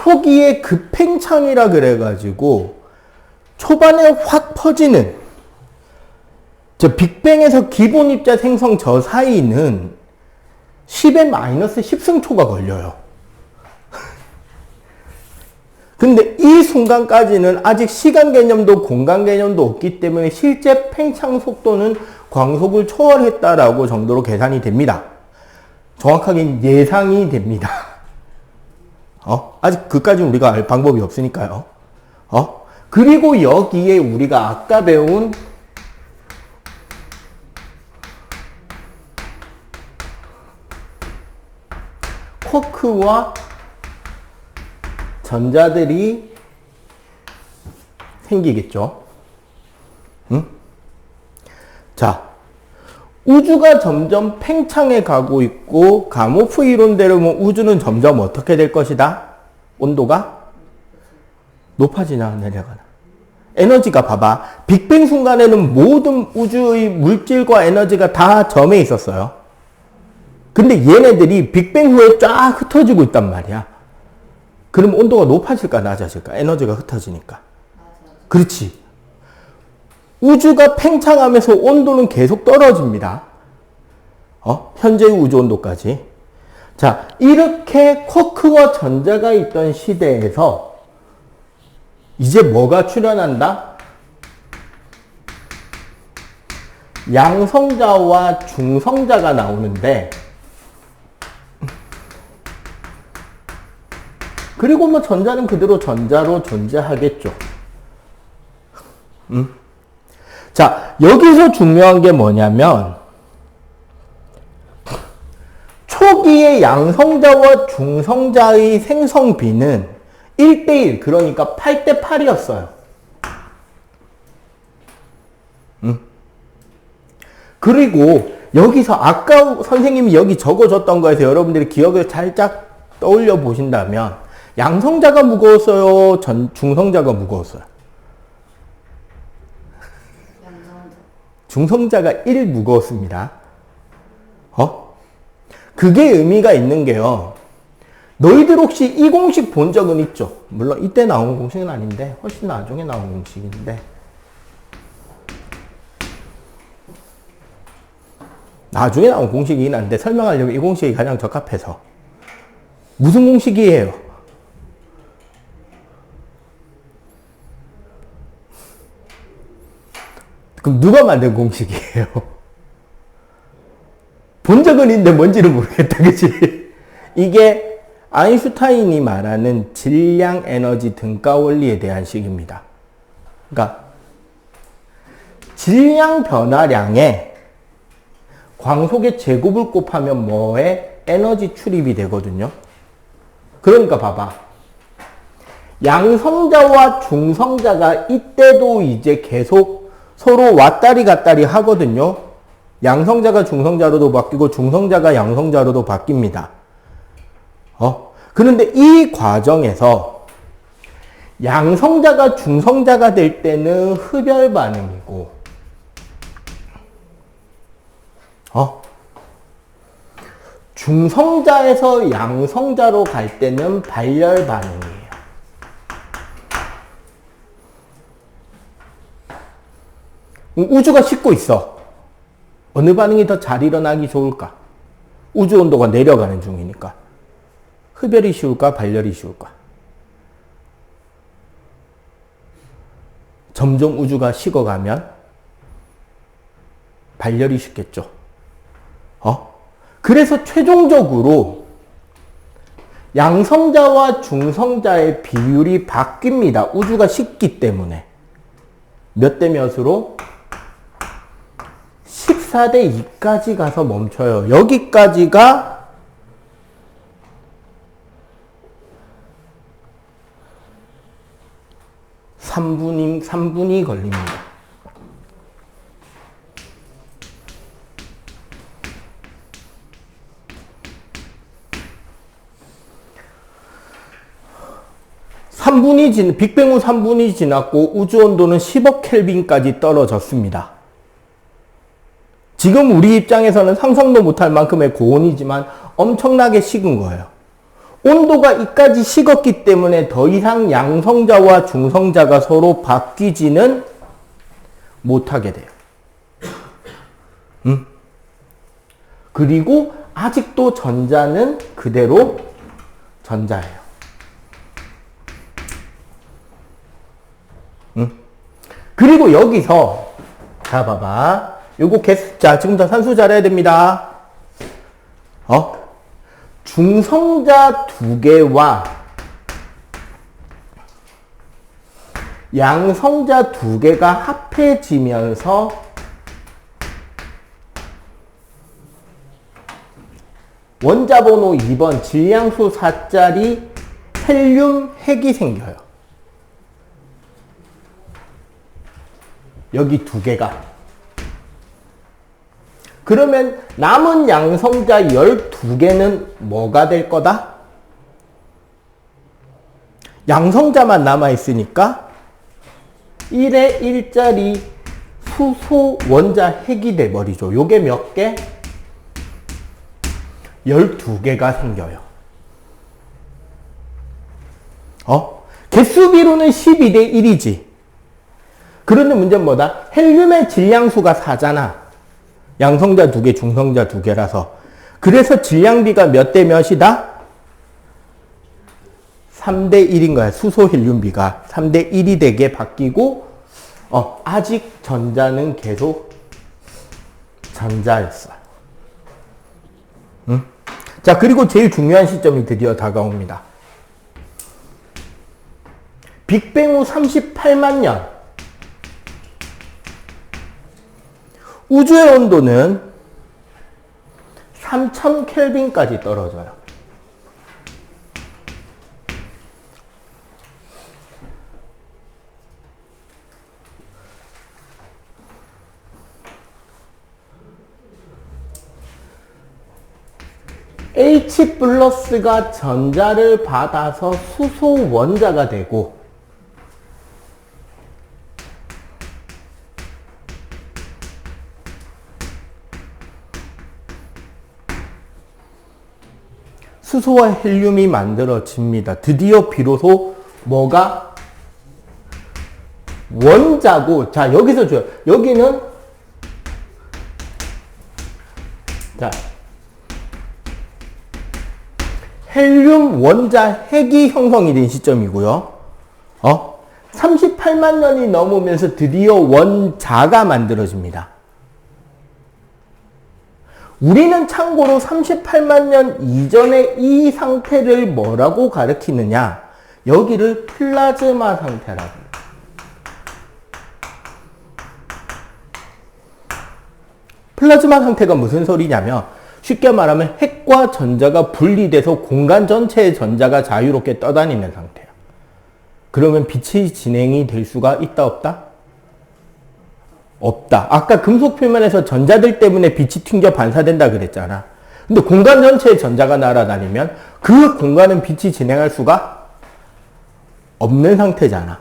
초기에 급팽창이라 그래가지고 초반에 확 퍼지는 저 빅뱅에서 기본 입자 생성 저 사이는 10의 마이너스 10승초가 걸려요. 근데 이 순간까지는 아직 시간 개념도 공간 개념도 없기 때문에 실제 팽창 속도는 광속을 초월했다라고 정도로 계산이 됩니다. 정확하게 예상이 됩니다. 아직 그까지는 우리가 알 방법이 없으니까요. 그리고 여기에 우리가 아까 배운 쿼크와 전자들이 생기겠죠. 응? 자, 우주가 점점 팽창해 가고 있고 가모프 이론대로 뭐 우주는 점점 어떻게 될 것이다? 온도가 높아지나 내려가나. 에너지가 봐봐. 빅뱅 순간에는 모든 우주의 물질과 에너지가 다 점에 있었어요. 근데 얘네들이 빅뱅 후에 쫙 흩어지고 있단 말이야. 그럼 온도가 높아질까 낮아질까? 에너지가 흩어지니까. 그렇지. 우주가 팽창하면서 온도는 계속 떨어집니다. 현재의 우주 온도까지. 자, 이렇게 쿼크와 전자가 있던 시대에서 이제 뭐가 출현한다? 양성자와 중성자가 나오는데, 그리고 뭐 전자는 그대로 전자로 존재하겠죠. 자, 여기서 중요한 게 뭐냐면 초기의 양성자와 중성자의 생성비는 1대1, 그러니까 8대8이었어요. 그리고 여기서 아까 선생님이 여기 적어줬던 거에서 여러분들이 기억을 살짝 떠올려 보신다면 양성자가 무거웠어요? 중성자가 무거웠어요? 중성자가 1 무거웠습니다. 그게 의미가 있는 게요. 너희들 혹시 이 공식 본 적은 있죠? 물론 이때 나온 공식은 아닌데 훨씬 나중에 나온 공식인데, 나중에 나온 공식이긴 한데 설명하려면 이 공식이 가장 적합해서. 무슨 공식이에요? 그럼 누가 만든 공식이에요? 본 적은 있는데 뭔지는 모르겠다, 그치? 이게 아인슈타인이 말하는 질량 에너지 등가 원리에 대한 식입니다. 그러니까 질량 변화량에 광속의 제곱을 곱하면 뭐에 에너지 출입이 되거든요. 그러니까 봐봐. 양성자와 중성자가 이때도 이제 계속 서로 왔다리 갔다리 하거든요. 양성자가 중성자로도 바뀌고 중성자가 양성자로도 바뀝니다. 그런데 이 과정에서 양성자가 중성자가 될 때는 흡열 반응이고, 중성자에서 양성자로 갈 때는 발열 반응이에요. 우주가 식고 있어. 어느 반응이 더 잘 일어나기 좋을까? 우주 온도가 내려가는 중이니까. 흡열이 쉬울까? 발열이 쉬울까? 점점 우주가 식어가면 발열이 쉽겠죠. 그래서 최종적으로 양성자와 중성자의 비율이 바뀝니다. 우주가 식기 때문에. 몇 대 몇으로? 14대 2까지 가서 멈춰요. 여기까지가 삼분이 걸립니다. 빅뱅 후 3분이 지났고 우주 온도는 10억 켈빈까지 떨어졌습니다. 지금 우리 입장에서는 상상도 못할 만큼의 고온이지만 엄청나게 식은 거예요. 온도가 이까지 식었기 때문에 더 이상 양성자와 중성자가 서로 바뀌지는 못하게 돼요. 그리고 아직도 전자는 그대로 전자예요. 그리고 여기서 자 봐봐. 요거 자 지금부터 산수 잘해야 됩니다. 중성자 두 개와 양성자 두 개가 합해지면서 원자번호 2번 질량수 4짜리 헬륨 핵이 생겨요. 여기 두 개가. 그러면 남은 양성자 12개는 뭐가 될 거다? 양성자만 남아있으니까 1에 1짜리 수소 원자 핵이 돼버리죠. 요게 몇 개? 12개가 생겨요. 개수비로는 12대 1이지. 그런데 문제는 뭐다? 헬륨의 질량수가 4잖아. 양성자 2개, 중성자 2개라서. 그래서 질량비가 몇 대 몇이다? 3대 1인 거야. 수소 헬륨비가 3대 1이 되게 바뀌고, 아직 전자는 계속 전자였어요. 자, 그리고 제일 중요한 시점이 드디어 다가옵니다. 빅뱅 후 38만 년. 우주의 온도는 3000 켈빈까지 떨어져요. H 플러스가 전자를 받아서 수소 원자가 되고 수소와 헬륨이 만들어집니다. 드디어 비로소 뭐가 원자고, 자 여기서 줘요. 여기는 자 헬륨 원자 핵이 형성이 된 시점이고요. 38만 년이 넘으면서 드디어 원자가 만들어집니다. 우리는 참고로 38만 년 이전의 이 상태를 뭐라고 가리키느냐? 여기를 플라즈마 상태라고. 플라즈마 상태가 무슨 소리냐면 쉽게 말하면 핵과 전자가 분리돼서 공간 전체의 전자가 자유롭게 떠다니는 상태야. 그러면 빛이 진행이 될 수가 있다 없다? 없다. 아까 금속 표면에서 전자들 때문에 빛이 튕겨 반사된다 그랬잖아. 근데 공간 전체에 전자가 날아다니면 그 공간은 빛이 진행할 수가 없는 상태잖아.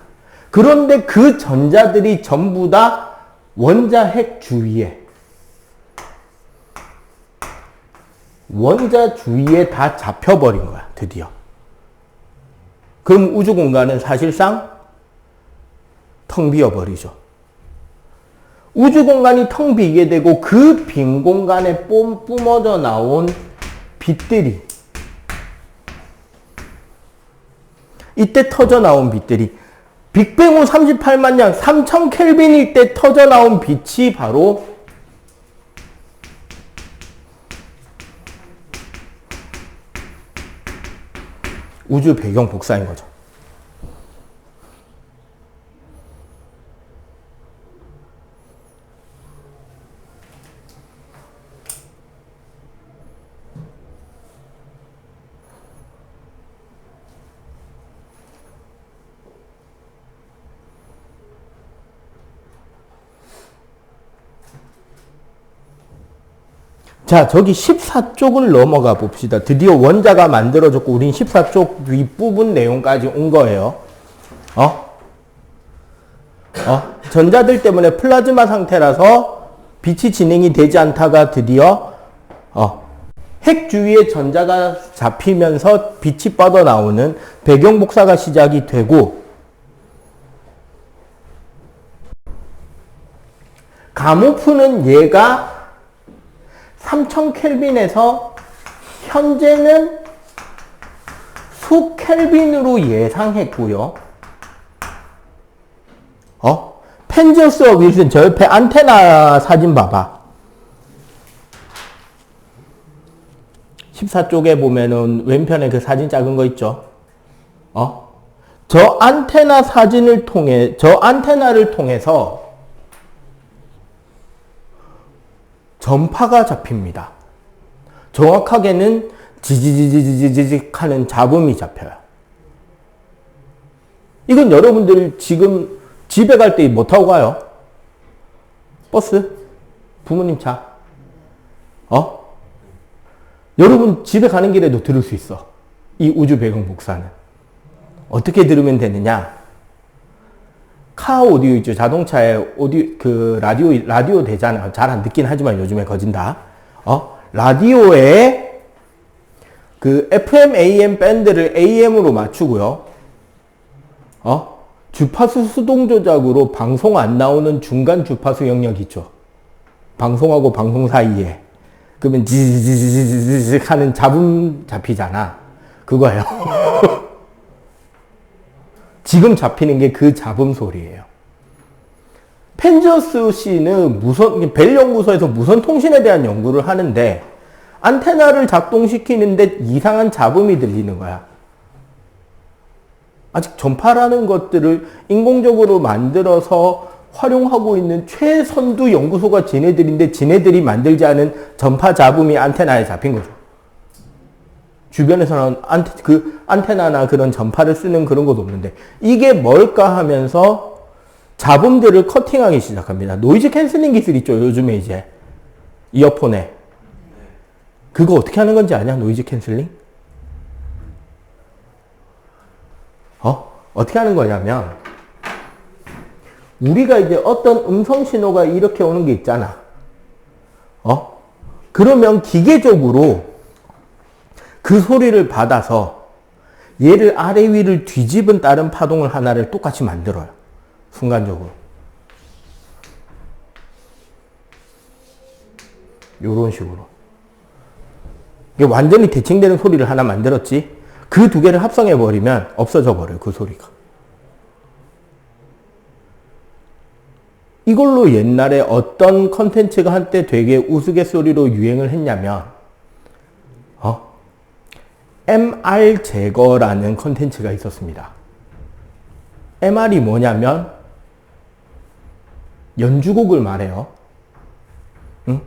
그런데 그 전자들이 전부 다 원자 핵 주위에 다 잡혀버린 거야, 드디어. 그럼 우주 공간은 사실상 텅 비어버리죠. 우주 공간이 텅 비게 되고 그 빈 공간에 뿜어져 나온 빛들이, 이때 터져 나온 빛들이 빅뱅 후 38만 년 3000 켈빈일 때 터져 나온 빛이 바로 우주 배경 복사인 거죠. 자, 저기 14쪽을 넘어가 봅시다. 드디어 원자가 만들어졌고 우린 14쪽 윗부분 내용까지 온 거예요. 전자들 때문에 플라즈마 상태라서 빛이 진행이 되지 않다가 드디어 핵 주위에 전자가 잡히면서 빛이 뻗어나오는 배경 복사가 시작이 되고, 가모프는 얘가 3000켈빈에서 현재는 수켈빈으로 예상했고요. 펜지어스와 윌슨, 저 옆에 안테나 사진 봐봐. 14쪽에 보면은 왼편에 그 사진 작은 거 있죠? 저 안테나 사진을 통해, 저 안테나를 통해서 전파가 잡힙니다. 정확하게는 지지지지지직 하는 잡음이 잡혀요. 이건 여러분들 지금 집에 갈 때 뭐 타고 가요? 버스? 부모님 차? 여러분 집에 가는 길에도 들을 수 있어. 이 우주 배경 복사는. 어떻게 들으면 되느냐? 카 오디오 있죠. 자동차에 오디오, 그 라디오 되잖아요. 잘 안 듣긴 하지만 요즘에 거진다. 라디오에 그 FM, AM 밴드를 AM으로 맞추고요. 주파수 수동 조작으로 방송 안 나오는 중간 주파수 영역 있죠. 방송하고 방송 사이에. 그러면 지지지지지지 하는 잡음 잡히잖아. 그거예요. 지금 잡히는 게 그 잡음 소리예요. 펜지어스 씨는 벨 연구소에서 무선 통신에 대한 연구를 하는데 안테나를 작동시키는데 이상한 잡음이 들리는 거야. 아직 전파라는 것들을 인공적으로 만들어서 활용하고 있는 최선두 연구소가 지네들인데 지네들이 만들지 않은 전파 잡음이 안테나에 잡힌 거죠. 주변에서는 안테나나 그런 전파를 쓰는 그런 것도 없는데 이게 뭘까 하면서 잡음들을 커팅하기 시작합니다. 노이즈 캔슬링 기술 있죠. 요즘에 이제 이어폰에. 그거 어떻게 하는 건지 아냐? 노이즈 캔슬링? 어떻게 하는 거냐면 우리가 이제 어떤 음성 신호가 이렇게 오는 게 있잖아. 그러면 기계적으로 그 소리를 받아서 얘를 아래 위를 뒤집은 다른 파동을 하나를 똑같이 만들어요. 순간적으로. 요런 식으로. 이게 완전히 대칭되는 소리를 하나 만들었지. 그 두 개를 합성해버리면 없어져 버려요. 그 소리가. 이걸로 옛날에 어떤 컨텐츠가 한때 되게 우스갯소리로 유행을 했냐면 MR 제거라는 컨텐츠가 있었습니다. MR이 뭐냐면 연주곡을 말해요. 응?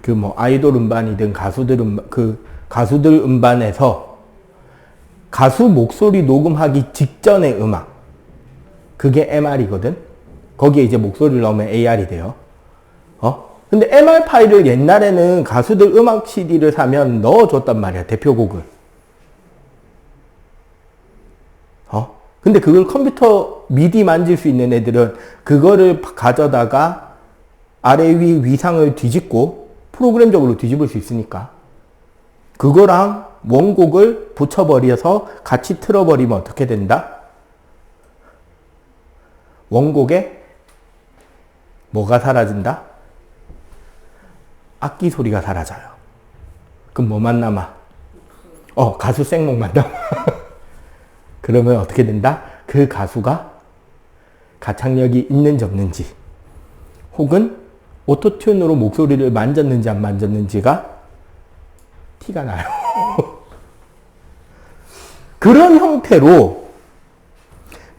그 뭐 아이돌 음반이든 가수들 음반에서 가수 목소리 녹음하기 직전의 음악. 그게 MR이거든. 거기에 이제 목소리를 넣으면 AR이 돼요. 근데 MR 파일을 옛날에는 가수들 음악 CD를 사면 넣어줬단 말이야. 대표곡을. 근데 그걸 컴퓨터 미디 만질 수 있는 애들은 그거를 가져다가 아래 위 위상을 뒤집고 프로그램적으로 뒤집을 수 있으니까 그거랑 원곡을 붙여버려서 같이 틀어버리면 어떻게 된다? 원곡에 뭐가 사라진다? 악기 소리가 사라져요. 그럼 뭐만 남아? 가수 생목만 남아. 그러면 어떻게 된다? 그 가수가 가창력이 있는지 없는지 혹은 오토튠으로 목소리를 만졌는지 안 만졌는지가 티가 나요. 그런 형태로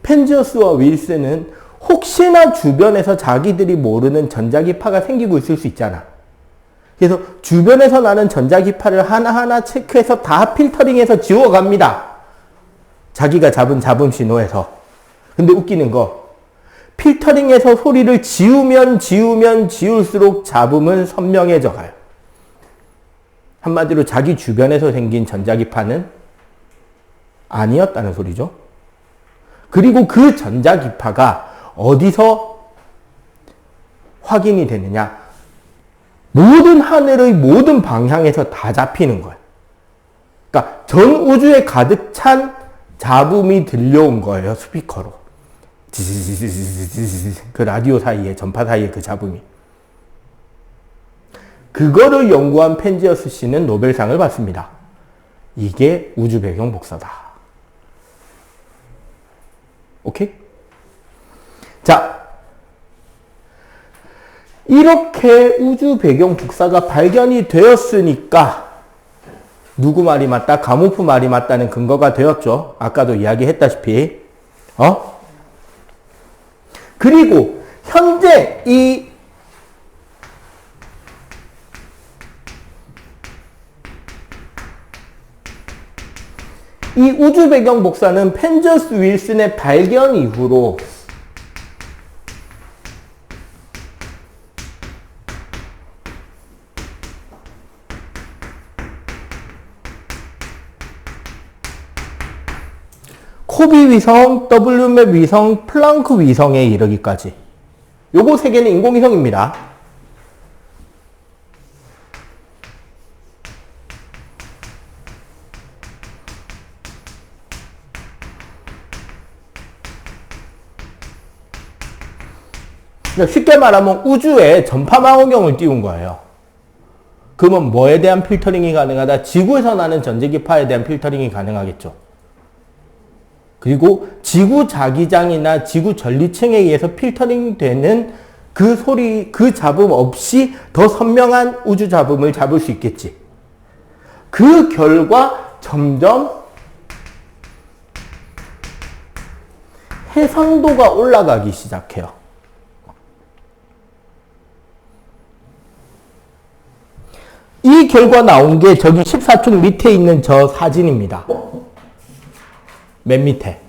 펜지어스와 윌슨은 혹시나 주변에서 자기들이 모르는 전자기파가 생기고 있을 수 있잖아. 그래서 주변에서 나는 전자기파를 하나하나 체크해서 다 필터링해서 지워갑니다. 자기가 잡은 잡음 신호에서. 근데 웃기는 거, 필터링해서 소리를 지우면 지울수록 잡음은 선명해져 가요. 한마디로 자기 주변에서 생긴 전자기파는 아니었다는 소리죠. 그리고 그 전자기파가 어디서 확인이 되느냐? 모든 하늘의 모든 방향에서 다 잡히는 거예요. 그러니까 전 우주에 가득 찬 잡음이 들려온 거예요. 스피커로. 그 라디오 사이에, 전파 사이에 그 잡음이. 그거를 연구한 펜지어스 씨는 노벨상을 받습니다. 이게 우주 배경 복사다. 오케이? 자, 이렇게 우주 배경 복사가 발견이 되었으니까 누구 말이 맞다? 가모프 말이 맞다는 근거가 되었죠. 아까도 이야기했다시피. 그리고 현재 이 우주 배경 복사는 펜저스 윌슨의 발견 이후로 코비 위성, WMAP 위성, 플랑크 위성에 이르기까지. 요거 세 개는 인공위성입니다. 쉽게 말하면 우주에 전파망원경을 띄운 거예요. 그러면 뭐에 대한 필터링이 가능하다? 지구에서 나는 전자기파에 대한 필터링이 가능하겠죠. 그리고 지구 자기장이나 지구 전리층에 의해서 필터링 되는 그 소리, 그 잡음 없이 더 선명한 우주 잡음을 잡을 수 있겠지. 그 결과 점점 해상도가 올라가기 시작해요. 이 결과 나온 게 저기 14층 밑에 있는 저 사진입니다. 맨 밑에.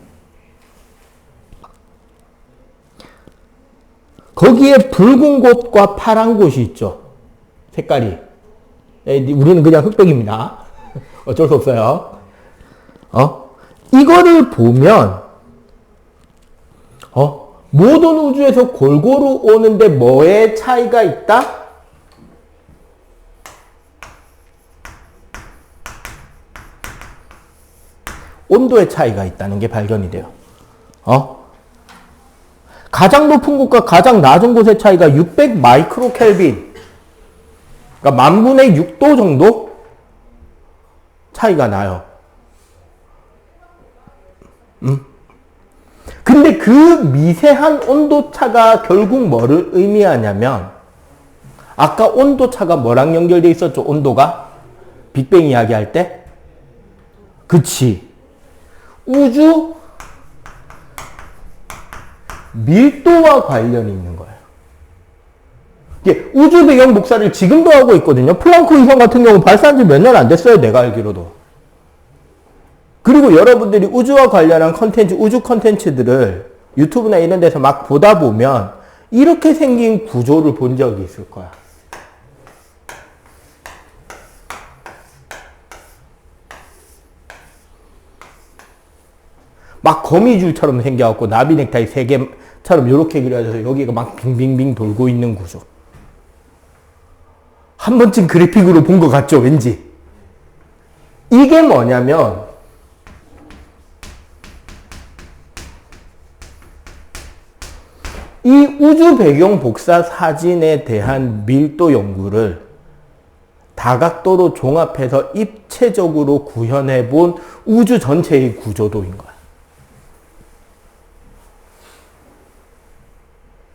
거기에 붉은 곳과 파란 곳이 있죠. 색깔이. 우리는 그냥 흑백입니다. 어쩔 수 없어요. 이거를 보면 모든 우주에서 골고루 오는데 뭐에 차이가 있다? 온도의 차이가 있다는 게 발견이 돼요. 가장 높은 곳과 가장 낮은 곳의 차이가 600 마이크로 켈빈. 그러니까 만분의 6도 정도 차이가 나요. 근데 그 미세한 온도 차가 결국 뭐를 의미하냐면, 아까 온도 차가 뭐랑 연결되어 있었죠? 온도가? 빅뱅 이야기할 때? 그치. 우주 밀도와 관련이 있는 거예요. 이게 우주 배경 복사를 지금도 하고 있거든요. 플랑크 위성 같은 경우 발사한 지 몇 년 안 됐어요. 내가 알기로도. 그리고 여러분들이 우주와 관련한 컨텐츠, 우주 컨텐츠들을 유튜브나 이런 데서 막 보다 보면 이렇게 생긴 구조를 본 적이 있을 거야. 막 거미줄처럼 생겨갖고 나비 넥타이 3개처럼 이렇게 그려져서 여기가 막 빙빙빙 돌고 있는 구조. 한 번쯤 그래픽으로 본 것 같죠, 왠지. 이게 뭐냐면 이 우주 배경 복사 사진에 대한 밀도 연구를 다각도로 종합해서 입체적으로 구현해 본 우주 전체의 구조도인 거야.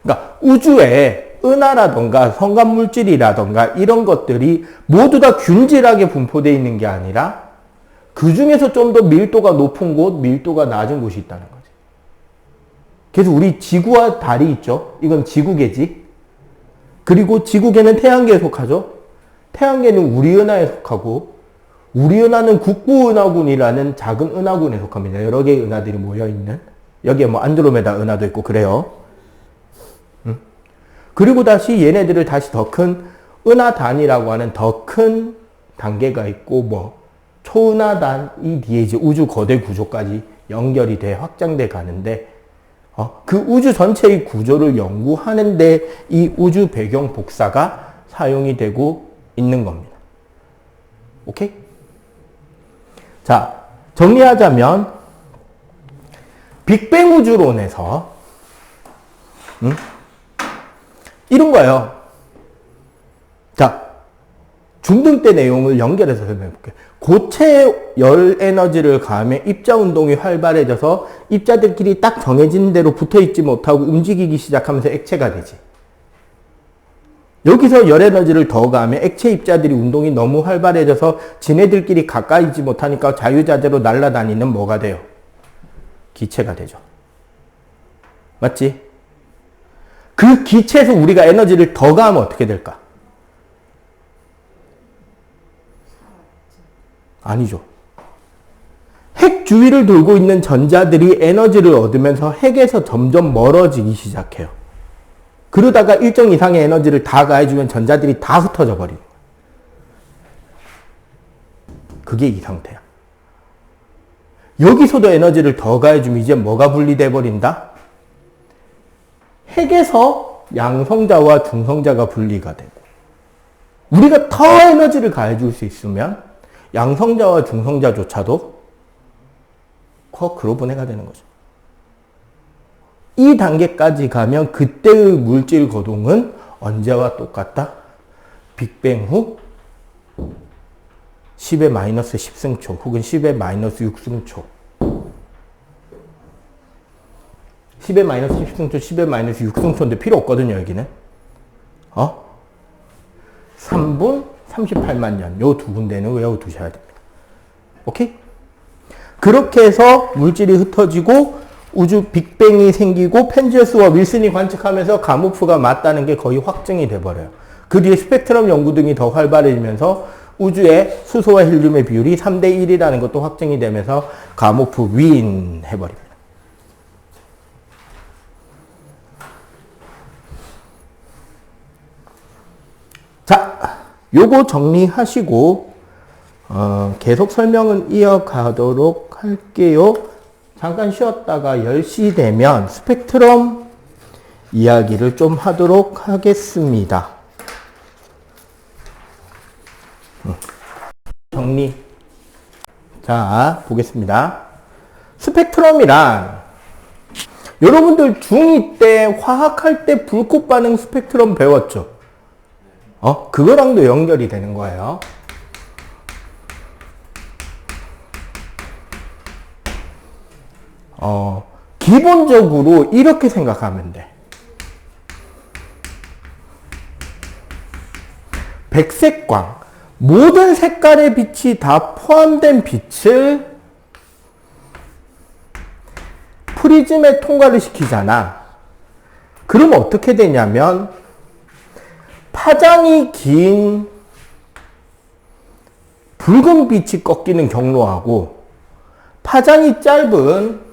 그러니까 우주에 은하라던가 성간물질이라던가 이런 것들이 모두 다 균질하게 분포되어 있는 게 아니라 그 중에서 좀 더 밀도가 높은 곳, 밀도가 낮은 곳이 있다는 거지. 그래서 우리 지구와 달이 있죠. 이건 지구계지. 그리고 지구계는 태양계에 속하죠. 태양계는 우리 은하에 속하고 우리 은하는 국부은하군이라는 작은 은하군에 속합니다. 여러 개의 은하들이 모여있는. 여기에 뭐 안드로메다 은하도 있고 그래요. 그리고 다시 얘네들을 다시 더 큰 은하단이라고 하는 더 큰 단계가 있고 뭐 초은하단 이 뒤에 이제 우주 거대 구조까지 연결이 돼 확장돼 가는데 그 우주 전체의 구조를 연구하는데 이 우주 배경 복사가 사용이 되고 있는 겁니다. 오케이? 자, 정리하자면 빅뱅 우주론에서 이런 거예요. 자, 중등 때 내용을 연결해서 설명해 볼게요. 고체 열 에너지를 가하면 입자 운동이 활발해져서 입자들끼리 딱 정해진 대로 붙어 있지 못하고 움직이기 시작하면서 액체가 되지. 여기서 열 에너지를 더 가하면 액체 입자들이 운동이 너무 활발해져서 지네들끼리 가까이 있지 못하니까 자유자재로 날아다니는 뭐가 돼요? 기체가 되죠. 맞지? 그 기체에서 우리가 에너지를 더 가하면 어떻게 될까? 아니죠. 핵 주위를 돌고 있는 전자들이 에너지를 얻으면서 핵에서 점점 멀어지기 시작해요. 그러다가 일정 이상의 에너지를 다 가해주면 전자들이 다 흩어져 버리는 거예요. 그게 이 상태야. 여기서도 에너지를 더 가해주면 이제 뭐가 분리돼 버린다? 핵에서 양성자와 중성자가 분리가 되고, 우리가 더 에너지를 가해줄 수 있으면 양성자와 중성자조차도 쿼크로 분해가 되는 거죠. 이 단계까지 가면 그때의 물질 거동은 언제와 똑같다? 빅뱅 후 10의 마이너스 10승초 혹은 10의 마이너스 6승초. 10의 마이너스 10승초, 10의 마이너스 6승초인데 필요 없거든요, 여기는. 3분 38만 년. 요 두 군데는 외워두셔야 됩니다. 오케이? 그렇게 해서 물질이 흩어지고 우주 빅뱅이 생기고 펜지어스와 윌슨이 관측하면서 가모프가 맞다는 게 거의 확증이 돼버려요. 그 뒤에 스펙트럼 연구 등이 더 활발해지면서 우주의 수소와 헬륨의 비율이 3대 1이라는 것도 확증이 되면서 가모프 윈 해버립니다. 자, 요거 정리하시고 계속 설명은 이어가도록 할게요. 잠깐 쉬었다가 10시 되면 스펙트럼 이야기를 좀 하도록 하겠습니다. 정리. 자, 보겠습니다. 스펙트럼이란 여러분들 중2 때 화학할 때 불꽃 반응 스펙트럼 배웠죠? 그거랑도 연결이 되는 거예요. 기본적으로 이렇게 생각하면 돼. 백색광, 모든 색깔의 빛이 다 포함된 빛을 프리즘에 통과를 시키잖아. 그럼 어떻게 되냐면 파장이 긴 붉은 빛이 꺾이는 경로하고 파장이 짧은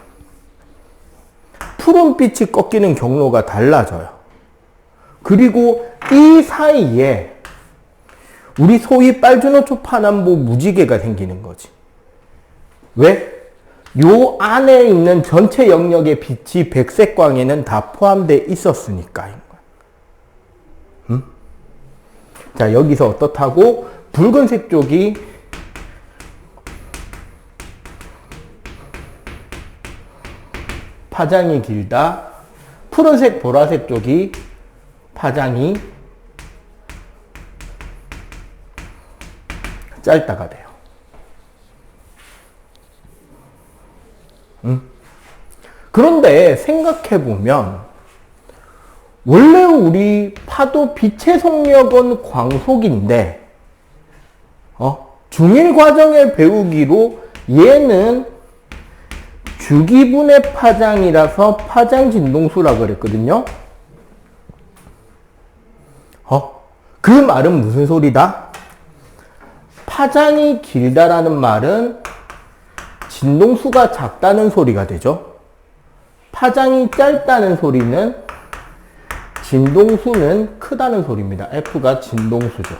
푸른 빛이 꺾이는 경로가 달라져요. 그리고 이 사이에 우리 소위 빨주노초 파남보 무지개가 생기는 거지. 왜? 요 안에 있는 전체 영역의 빛이 백색광에는 다 포함되어 있었으니까인 거야. 응? 자, 여기서 어떻다고? 붉은색 쪽이 파장이 길다. 푸른색, 보라색 쪽이 파장이 짧다가 돼요. 그런데 생각해보면 원래 우리 파도 빛의 속력은 광속인데 중1 과정에 배우기로 얘는 주기분의 파장이라서 파장 진동수라고 그랬거든요. 그 말은 무슨 소리다? 파장이 길다라는 말은 진동수가 작다는 소리가 되죠. 파장이 짧다는 소리는 진동수는 크다는 소리입니다. F가 진동수죠.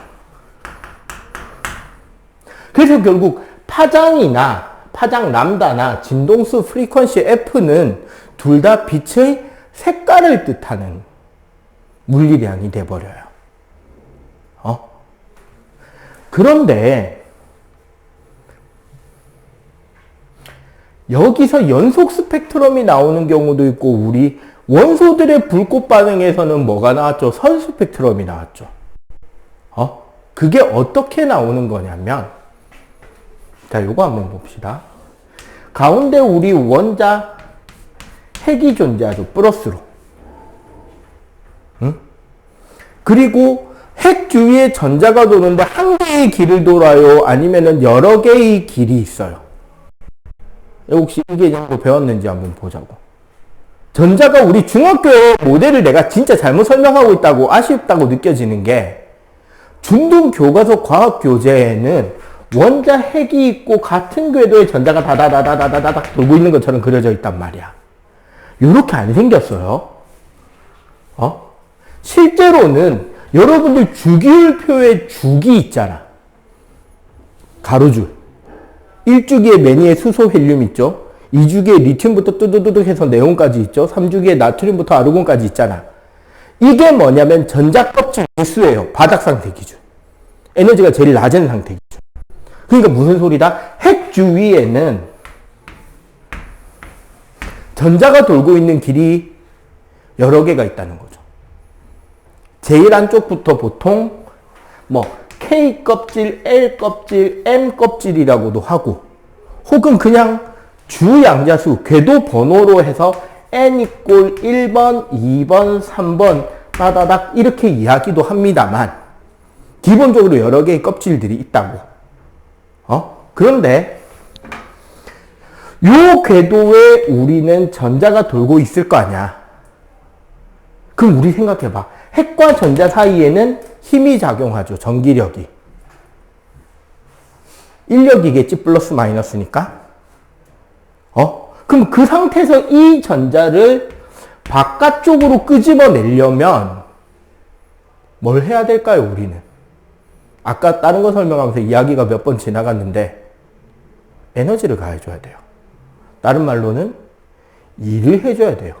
그래서 결국 파장이나 파장 람다나 진동수 프리퀀시 F는 둘 다 빛의 색깔을 뜻하는 물리량이 돼버려요. 그런데 여기서 연속 스펙트럼이 나오는 경우도 있고 우리 원소들의 불꽃 반응에서는 뭐가 나왔죠? 선 스펙트럼이 나왔죠. 그게 어떻게 나오는 거냐면 자, 요거 한번 봅시다. 가운데 우리 원자 핵이 존재하죠. 플러스로. 응? 그리고 핵 주위에 전자가 도는데 한 개의 길을 돌아요? 아니면은 여러 개의 길이 있어요? 혹시 이 개념도 배웠는지 한번 보자고. 전자가 우리 중학교 모델을 내가 진짜 잘못 설명하고 있다고 아쉽다고 느껴지는 게 중등 교과서 과학 교재에는 원자 핵이 있고 같은 궤도의 전자가 다다다다다다닥 돌고 있는 것처럼 그려져 있단 말이야. 이렇게 안 생겼어요. 실제로는 여러분들 주기율표에 주기 있잖아. 가로줄. 1주기에 매니에 수소 헬륨 있죠. 2주기에 리튬부터 뚜두두둑 해서 네온까지 있죠. 3주기에 나트륨부터 아르곤까지 있잖아. 이게 뭐냐면 전자 껍질 개수예요. 바닥 상태 기준. 에너지가 제일 낮은 상태 기준. 그러니까 무슨 소리다? 핵 주위에는 전자가 돌고 있는 길이 여러 개가 있다는 거죠. 제일 안쪽부터 보통 뭐 K 껍질, L 껍질, M 껍질이라고도 하고 혹은 그냥 주양자수 궤도 번호로 해서 N 이꼴 1번, 2번, 3번 따다닥 이렇게 이야기도 합니다만 기본적으로 여러 개의 껍질들이 있다고. 그런데 요 궤도에 우리는 전자가 돌고 있을 거 아니야. 그럼 우리 생각해봐. 핵과 전자 사이에는 힘이 작용하죠. 전기력이. 인력이겠지. 플러스 마이너스니까. 그럼 그 상태에서 이 전자를 바깥쪽으로 끄집어내려면 뭘 해야 될까요, 우리는? 아까 다른 거 설명하면서 이야기가 몇 번 지나갔는데 에너지를 가해줘야 돼요. 다른 말로는 일을 해줘야 돼요.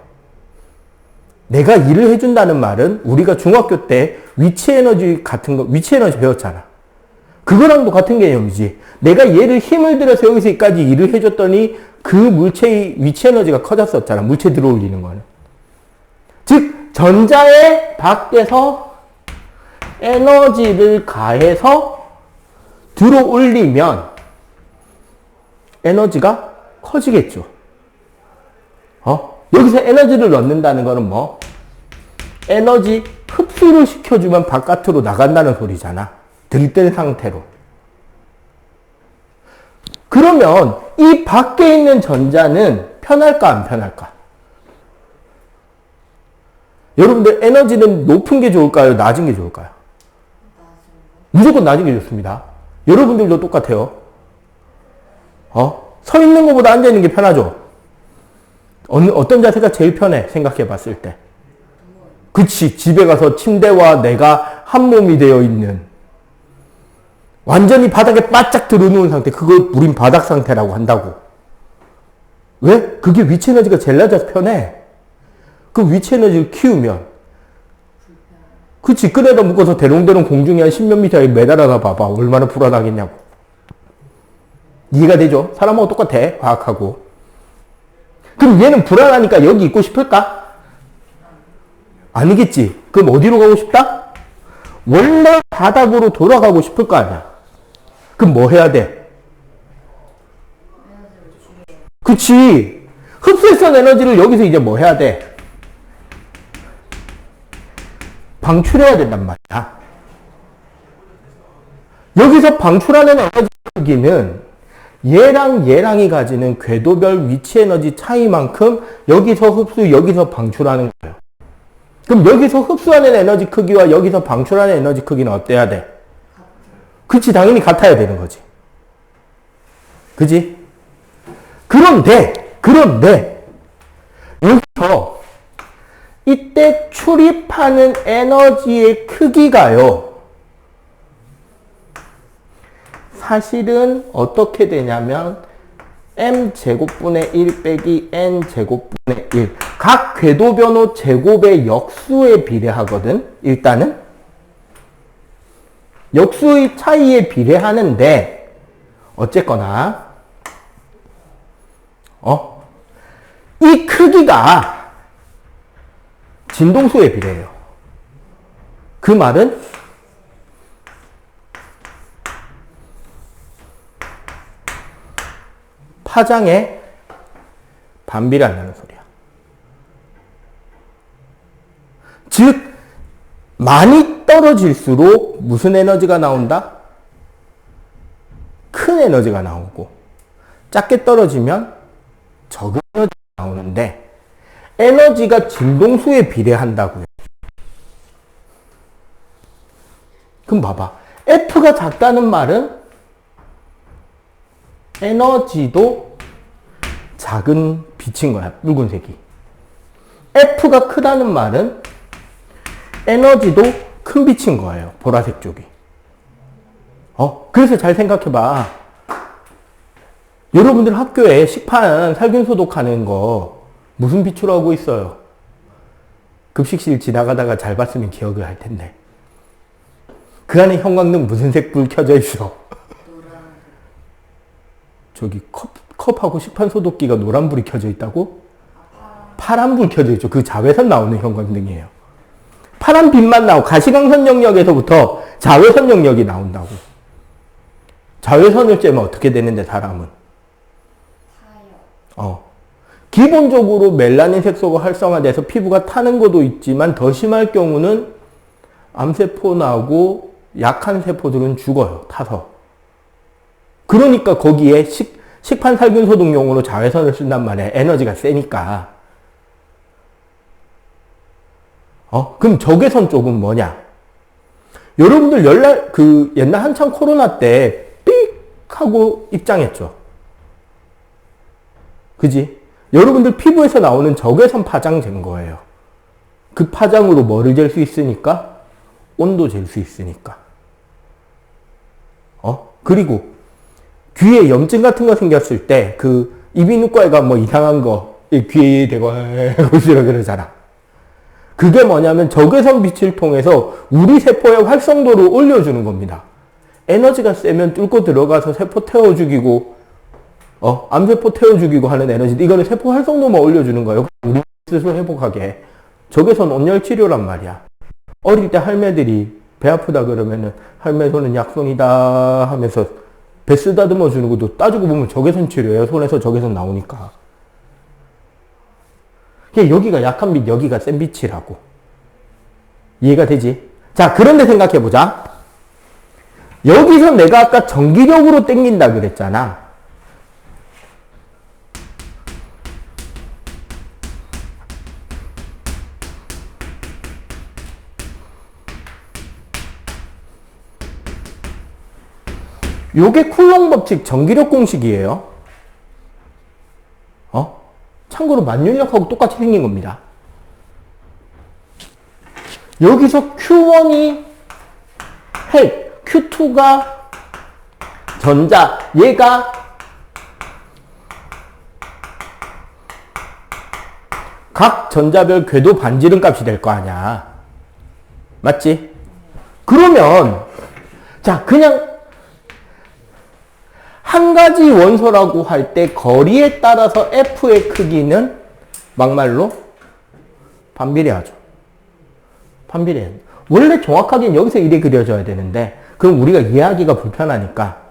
내가 일을 해준다는 말은 우리가 중학교 때 위치 에너지 같은 거, 위치 에너지 배웠잖아. 그거랑도 같은 개념이지. 내가 얘를 힘을 들여서 여기서 여기까지 일을 해줬더니 그 물체의 위치 에너지가 커졌었잖아. 물체 들어올리는 거는. 즉, 전자의 밖에서 에너지를 가해서 들어올리면 에너지가 커지겠죠. 여기서 에너지를 넣는다는 거는 뭐? 에너지 흡수를 시켜주면 바깥으로 나간다는 소리잖아. 들뜬 상태로. 그러면 이 밖에 있는 전자는 편할까 안 편할까? 여러분들 에너지는 높은 게 좋을까요? 낮은 게 좋을까요? 무조건 낮은 게 좋습니다. 여러분들도 똑같아요. 서 있는 것보다 앉아 있는 게 편하죠? 어떤 자세가 제일 편해? 생각해 봤을 때. 그치. 집에 가서 침대와 내가 한 몸이 되어 있는 완전히 바닥에 바짝 들어누운 상태. 그걸 우린 바닥 상태라고 한다고. 왜? 그게 위치 에너지가 제일 낮아서 편해. 그 위치 에너지를 키우면 그치. 끈에다 묶어서 대롱대롱 공중에 한 10몇 미터에 매달아서 봐봐. 얼마나 불안하겠냐고. 이해가 되죠? 사람하고 똑같아. 과학하고. 그럼 얘는 불안하니까 여기 있고 싶을까? 아니겠지. 그럼 어디로 가고 싶다? 원래 바닥으로 돌아가고 싶을 거 아니야. 그럼 뭐 해야 돼? 그치. 흡수했던 에너지를 여기서 이제 뭐 해야 돼? 방출해야 된단 말이야. 여기서 방출하는 에너지 크기는 얘랑 얘랑이 가지는 궤도별 위치 에너지 차이만큼 여기서 흡수, 여기서 방출하는 거예요. 그럼 여기서 흡수하는 에너지 크기와 여기서 방출하는 에너지 크기는 어때야 돼? 그치, 당연히 같아야 되는 거지. 그지? 그런데, 여기서 이때 출입하는 에너지의 크기가요. 사실은 어떻게 되냐면 m제곱분의 1 빼기 n제곱분의 1. 각 궤도 변호 제곱의 역수에 비례하거든. 일단은. 역수의 차이에 비례하는데 어쨌거나 이 크기가 진동수에 비례해요. 그 말은 파장에 반비례한다는 소리야. 즉 많이 떨어질수록 무슨 에너지가 나온다? 큰 에너지가 나오고 작게 떨어지면 적은 에너지가 나오는데 에너지가 진동수에 비례한다고요. 그럼 봐봐. F가 작다는 말은 에너지도 작은 빛인 거야. 붉은색이. F가 크다는 말은 에너지도 큰 빛인 거예요. 보라색 쪽이. 그래서 잘 생각해봐. 여러분들 학교에 식판 살균 소독하는 거 무슨 빛으로 하고 있어요? 급식실 지나가다가 잘 봤으면 기억을 할 텐데. 그 안에 형광등 무슨 색 불 켜져 있어? 저기 컵하고 식판 소독기가 노란불이 켜져 있다고? 파란불 켜져 있죠. 그 자외선 나오는 형광등이에요. 파란 빛만 나오고 가시광선 영역에서부터 자외선 영역이 나온다고. 자외선을 쬐면 어떻게 되는데 사람은? 기본적으로 멜라닌 색소가 활성화돼서 피부가 타는 것도 있지만 더 심할 경우는 암세포 나고 약한 세포들은 죽어요. 타서. 그러니까 거기에 식판 살균 소독용으로 자외선을 쓴단 말이야. 에너지가 세니까. 그럼 적외선 쪽은 뭐냐? 여러분들 옛날 한참 코로나 때 삑 하고 입장했죠. 그지? 여러분들 피부에서 나오는 적외선 파장 잰 거예요. 그 파장으로 뭐를 잴 수 있으니까? 온도 잴 수 있으니까. 그리고 귀에 염증 같은 거 생겼을 때 이비인후과가 뭐 이상한 거 귀에 대고 그러시라 그러잖아. 그게 뭐냐면 적외선 빛을 통해서 우리 세포의 활성도를 올려주는 겁니다. 에너지가 세면 뚫고 들어가서 세포 태워 죽이고 암세포 태워 죽이고 하는 에너지. 이거는 세포 활성도만 올려주는 거예요. 우리 스스로 회복하게. 적외선 온열 치료란 말이야. 어릴 때 할매들이 배 아프다 그러면은 할매 손은 약손이다 하면서 배 쓰다듬어 주는 것도 따지고 보면 적외선 치료예요. 손에서 적외선 나오니까. 여기가 약한 빛, 여기가 센 빛이라고. 이해가 되지? 자, 그런데 생각해보자. 여기서 내가 아까 전기력으로 땡긴다 그랬잖아. 요게 쿨롱 법칙 전기력 공식이에요. 참고로 만율력하고 똑같이 생긴 겁니다. 여기서 Q1이 핵, Q2가 전자, 얘가 각 전자별 궤도 반지름 값이 될 거 아니야. 맞지? 그러면 자, 그냥 한 가지 원소라고 할 때 거리에 따라서 F의 크기는 막말로 반비례하죠. 반비례. 원래 정확하게는 여기서 이래 그려져야 되는데 그럼 우리가 이해하기가 불편하니까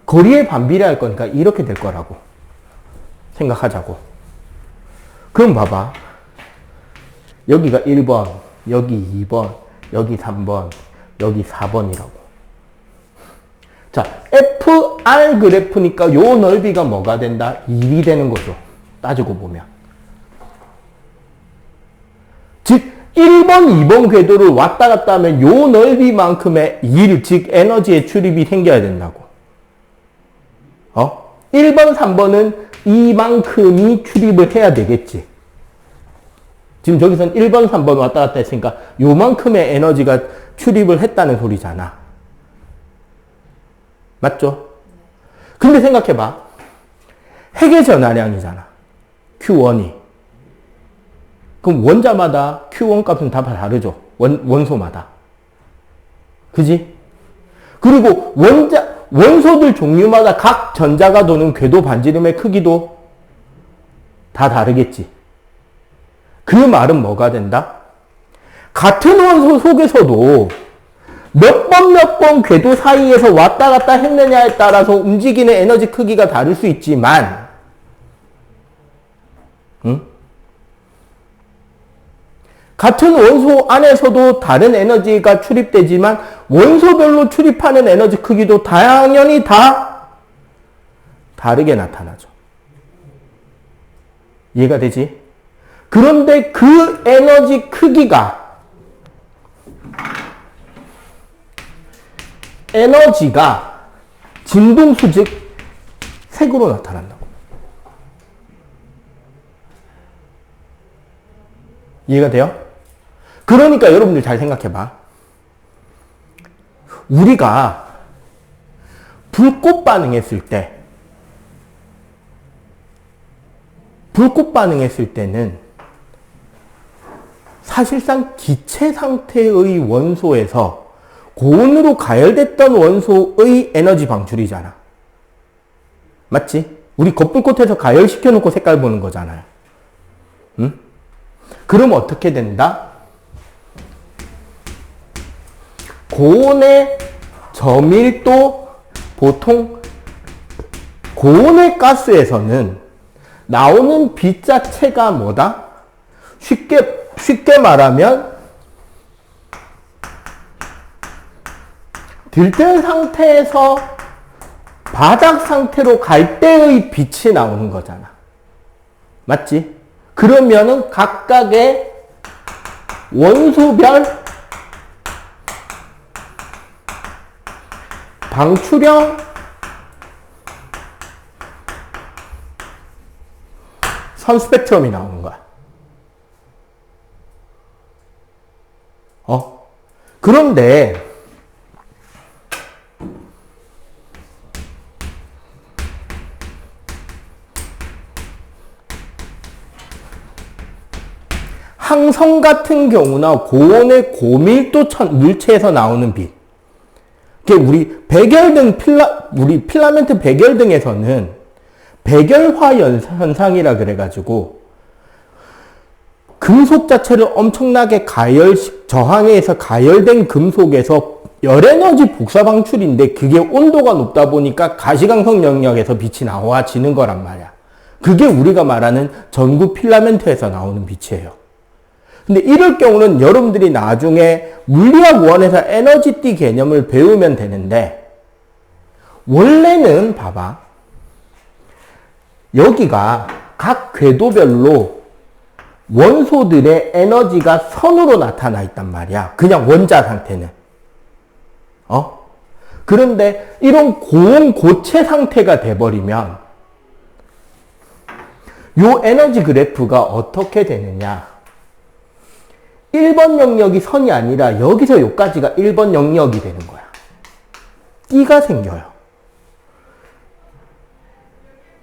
거리에 반비례할 거니까 이렇게 될 거라고 생각하자고. 그럼 봐봐. 여기가 1번, 여기 2번, 여기 3번, 여기 4번이라고. 자, FR 그래프니까 요 넓이가 뭐가 된다? 1이 되는 거죠. 따지고 보면. 즉, 1번, 2번 궤도를 왔다 갔다 하면 요 넓이만큼의 1, 즉 에너지의 출입이 생겨야 된다고. 1번, 3번은 이만큼이 출입을 해야 되겠지. 지금 저기서는 1번, 3번 왔다 갔다 했으니까 요만큼의 에너지가 출입을 했다는 소리잖아. 맞죠? 근데 생각해봐. 핵의 전하량이잖아. Q1이. 그럼 원자마다 Q1 값은 다 다르죠. 원소마다. 그지? 그리고 원소들 종류마다 각 전자가 도는 궤도 반지름의 크기도 다 다르겠지. 그 말은 뭐가 된다? 같은 원소 속에서도 몇 번 궤도 사이에서 왔다 갔다 했느냐에 따라서 움직이는 에너지 크기가 다를 수 있지만, 같은 원소 안에서도 다른 에너지가 출입되지만 원소별로 출입하는 에너지 크기도 당연히 다 다르게 나타나죠. 이해가 되지? 그런데 그 에너지 에너지가 진동수 즉 색으로 나타난다고. 이해가 돼요? 그러니까 여러분들 잘 생각해봐. 우리가 불꽃 반응했을 때는 사실상 기체 상태의 원소에서 고온으로 가열됐던 원소의 에너지 방출이잖아. 맞지? 우리 겉불꽃에서 가열시켜 놓고 색깔 보는 거잖아요. 응? 그럼 어떻게 된다? 고온의 저밀도, 보통 고온의 가스에서는 나오는 빛 자체가 뭐다? 쉽게 말하면 들뜬 상태에서 바닥 상태로 갈 때의 빛이 나오는 거잖아. 맞지? 그러면은 각각의 원소별 방출형 선 스펙트럼이 나오는 거야. 그런데 항성 같은 경우나 고온의 고밀도 물체에서 나오는 빛, 우리 백열등 우리 필라멘트 백열등에서는 백열화 현상이라 그래가지고 금속 자체를 엄청나게 저항해서 가열된 금속에서 열에너지 복사 방출인데 그게 온도가 높다 보니까 가시광선 영역에서 빛이 나와지는 거란 말이야. 그게 우리가 말하는 전구 필라멘트에서 나오는 빛이에요. 근데 이럴 경우는 여러분들이 나중에 물리학 1에서 에너지띠 개념을 배우면 되는데, 원래는 봐봐. 여기가 각 궤도별로 원소들의 에너지가 선으로 나타나 있단 말이야. 그냥 원자 상태는. 그런데 이런 고온 고체 상태가 돼버리면 요 에너지 그래프가 어떻게 되느냐. 1번 영역이 선이 아니라 여기서 여기까지가 1번 영역이 되는 거야. 띠가 생겨요.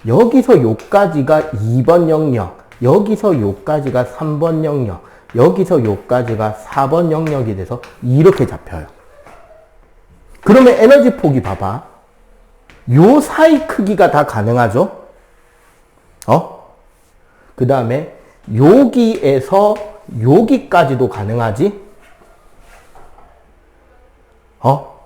여기서 여기까지가 2번 영역, 여기서 여기까지가 3번 영역, 여기서 여기까지가 4번 영역이 돼서 이렇게 잡혀요. 그러면 에너지 폭이 봐봐. 요 사이 크기가 다 가능하죠? 그 다음에 여기에서 여기까지도 가능하지?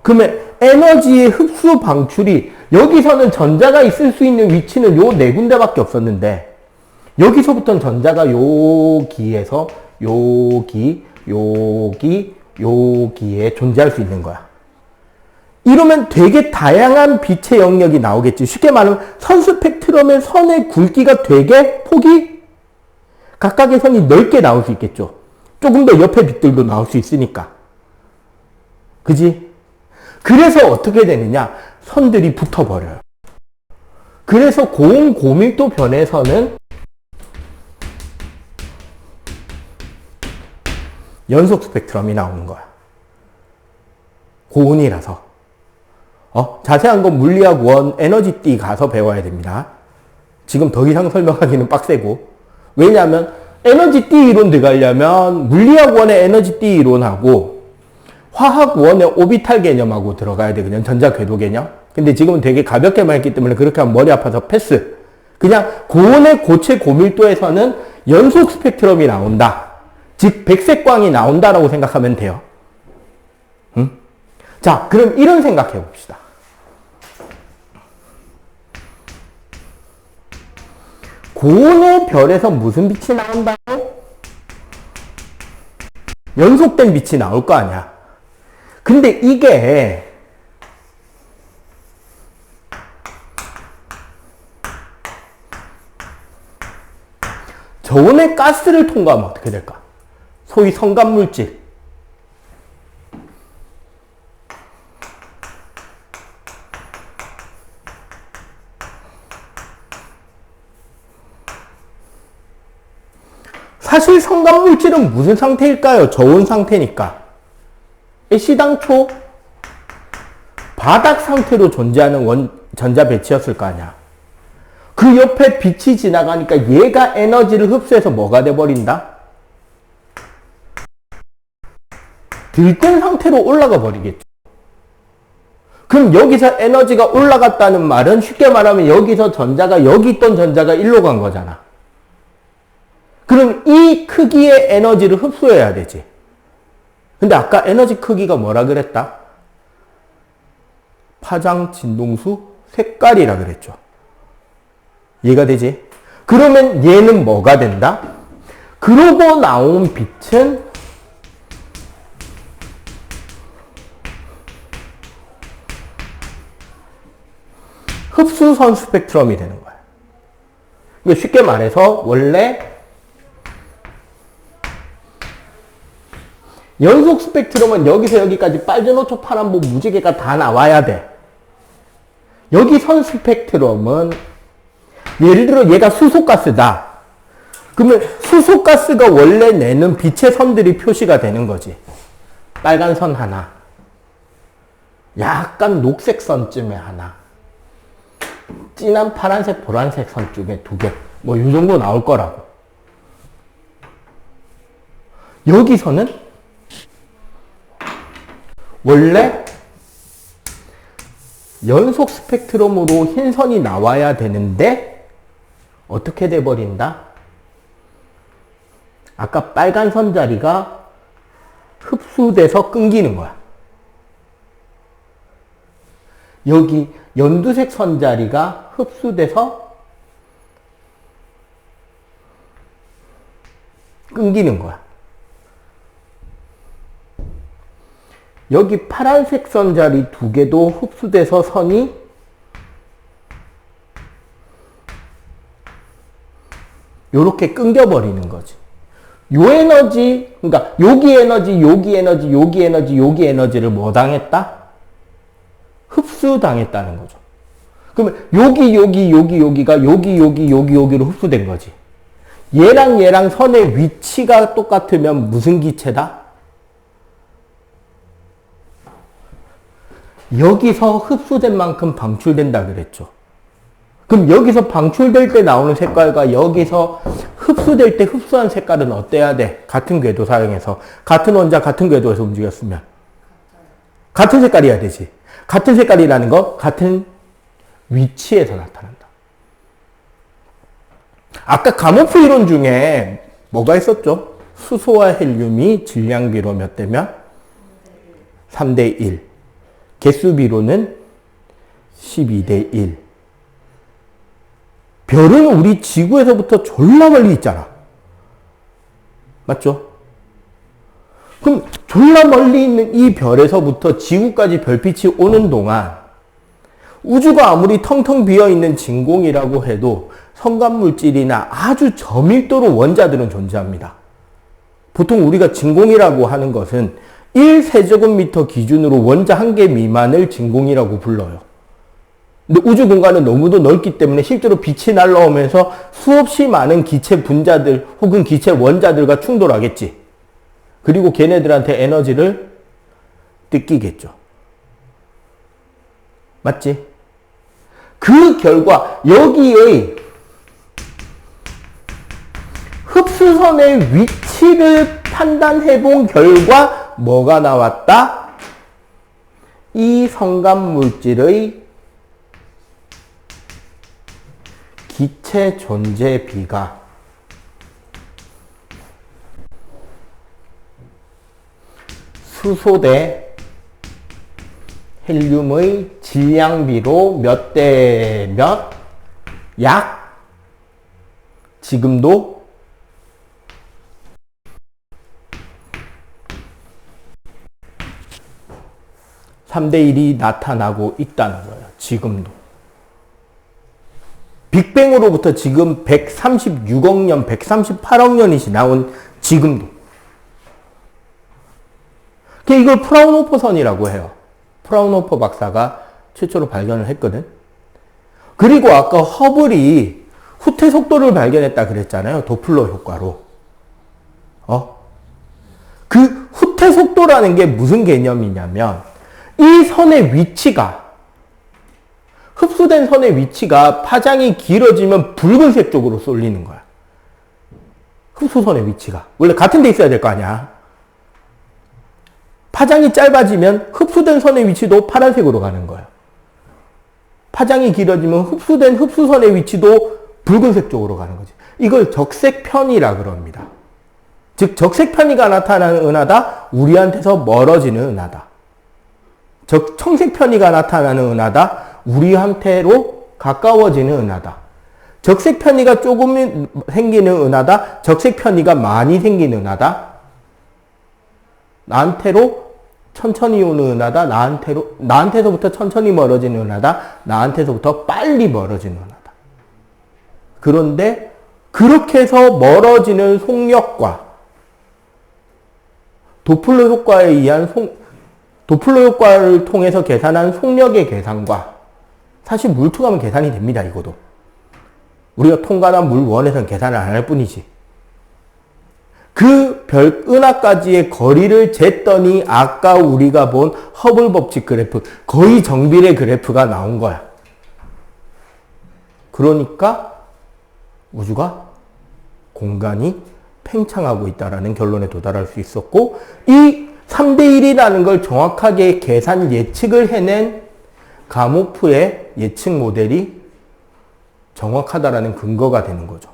그러면 에너지의 흡수 방출이 여기서는 전자가 있을 수 있는 위치는 요 네 군데밖에 없었는데 여기서부터는 전자가 여기에서 여기, 여기, 여기에 존재할 수 있는 거야. 이러면 되게 다양한 빛의 영역이 나오겠지. 쉽게 말하면 선 스펙트럼의 선의 굵기가 되게 폭이 각각의 선이 넓게 나올 수 있겠죠. 조금 더 옆에 빛들도 나올 수 있으니까. 그지? 그래서 어떻게 되느냐? 선들이 붙어버려요. 그래서 고온 고밀도 변에서는 연속 스펙트럼이 나오는 거야. 고온이라서. 자세한 건 물리학 1 에너지띠 가서 배워야 됩니다. 지금 더 이상 설명하기는 빡세고. 왜냐하면 에너지띠 이론 들어가려면 물리학 1의 에너지띠 이론하고 화학원의 오비탈 개념하고 들어가야 되거든요. 전자 궤도 개념. 근데 지금은 되게 가볍게만 했기 때문에 그렇게 하면 머리 아파서 패스. 그냥 고온의 고체 고밀도에서는 연속 스펙트럼이 나온다. 즉 백색광이 나온다라고 생각하면 돼요. 응? 자, 그럼 이런 생각해 봅시다. 고온의 별에서 무슨 빛이 나온다고? 연속된 빛이 나올 거 아니야. 근데 이게 저온의 가스를 통과하면 어떻게 될까? 소위 성간물질. 사실 성간물질은 무슨 상태일까요? 저온 상태니까. 애시당초 바닥 상태로 존재하는 전자 배치였을 거 아니야. 그 옆에 빛이 지나가니까 얘가 에너지를 흡수해서 뭐가 돼버린다? 들뜬 상태로 올라가 버리겠죠. 그럼 여기서 에너지가 올라갔다는 말은 쉽게 말하면 여기서 전자가 여기 있던 전자가 일로 간 거잖아. 그럼 이 크기의 에너지를 흡수해야 되지. 근데 아까 에너지 크기가 뭐라 그랬다? 파장, 진동수, 색깔이라 그랬죠. 이해가 되지? 그러면 얘는 뭐가 된다? 그러고 나온 빛은 흡수선 스펙트럼이 되는 거야. 이거 쉽게 말해서 원래 연속 스펙트럼은 여기서 여기까지 빨간, 노초, 파란, 무지개가 다 나와야 돼. 여기 선 스펙트럼은 예를 들어 얘가 수소가스다. 그러면 수소가스가 원래 내는 빛의 선들이 표시가 되는 거지. 빨간 선 하나, 약간 녹색 선쯤에 하나, 진한 파란색, 보라색 선 쪽에 두 개, 뭐 이 정도 나올 거라고. 여기서는 원래 연속 스펙트럼으로 흰 선이 나와야 되는데 어떻게 돼버린다? 아까 빨간 선 자리가 흡수돼서 끊기는 거야. 여기 연두색 선 자리가 흡수돼서 끊기는 거야. 여기 파란색 선 자리 두 개도 흡수돼서 선이 요렇게 끊겨버리는 거지. 요 에너지, 그러니까 여기 에너지, 여기 에너지, 여기 에너지, 여기 에너지를 뭐 당했다? 흡수당했다는 거죠. 그러면 여기가 여기로 흡수된 거지. 얘랑 선의 위치가 똑같으면 무슨 기체다? 여기서 흡수된 만큼 방출된다 그랬죠. 그럼 여기서 방출될 때 나오는 색깔과 여기서 흡수될 때 흡수한 색깔은 어때야 돼? 같은 궤도 사용해서. 같은 원자, 같은 궤도에서 움직였으면. 같은 색깔이어야 되지. 같은 색깔이라는 거, 같은 위치에서 나타난다. 아까 가모프 이론 중에 뭐가 있었죠? 수소와 헬륨이 질량비로 몇 대면? 3대 1. 개수비로는 12대 1. 별은 우리 지구에서부터 졸라 멀리 있잖아. 맞죠? 그럼 졸라 멀리 있는 이 별에서부터 지구까지 별빛이 오는 동안 우주가 아무리 텅텅 비어있는 진공이라고 해도 성간물질이나 아주 저밀도로 원자들은 존재합니다. 보통 우리가 진공이라고 하는 것은 1세제곱미터 기준으로 원자 한 개 미만을 진공이라고 불러요. 근데 우주 공간은 너무도 넓기 때문에 실제로 빛이 날라오면서 수없이 많은 기체 분자들 혹은 기체 원자들과 충돌하겠지. 그리고 걔네들한테 에너지를 뜯기겠죠. 맞지? 그 결과 여기의 흡수선의 위치를 판단해 본 결과 뭐가 나왔다? 이 성감 물질의 기체 존재 비가 수소 대 헬륨의 질량비로 몇 대 몇? 약 지금도 3대1이 나타나고 있다는 거예요. 지금도. 빅뱅으로부터 지금 136억 년, 138억 년이 지나온 지금도. 이걸 프라운호퍼 선이라고 해요. 프라운호퍼 박사가 최초로 발견을 했거든. 그리고 아까 허블이 후퇴 속도를 발견했다 그랬잖아요. 도플러 효과로. 그 후퇴 속도라는 게 무슨 개념이냐면 이 선의 위치가 흡수된 선의 위치가 파장이 길어지면 붉은색 쪽으로 쏠리는 거야. 흡수선의 위치가. 원래 같은 데 있어야 될 거 아니야. 파장이 짧아지면 흡수된 선의 위치도 파란색으로 가는 거예요. 파장이 길어지면 흡수된 흡수선의 위치도 붉은색 쪽으로 가는 거지. 이걸 적색편이라 그럽니다. 즉 적색편이가 나타나는 은하다, 우리한테서 멀어지는 은하다. 청색편이가 나타나는 은하다, 우리한테로 가까워지는 은하다. 적색편이가 조금 생기는 은하다, 적색편이가 많이 생기는 은하다. 나한테로 천천히 오는 은하다, 나한테서부터 천천히 멀어지는 은하다, 나한테서부터 빨리 멀어지는 은하다. 그런데 그렇게 해서 멀어지는 속력과 도플러 효과에 의한 도플러 효과를 통해서 계산한 속력의 계산과 사실 물투가면 계산이 됩니다. 이거도. 우리가 통과한 물원에서는 계산을 안 할 뿐이지. 그 은하까지의 거리를 쟀더니 아까 우리가 본 허블 법칙 그래프, 거의 정비례 그래프가 나온 거야. 그러니까 우주가 공간이 팽창하고 있다는 결론에 도달할 수 있었고, 이 3대1이라는 걸 정확하게 계산 예측을 해낸 가모프의 예측 모델이 정확하다라는 근거가 되는 거죠.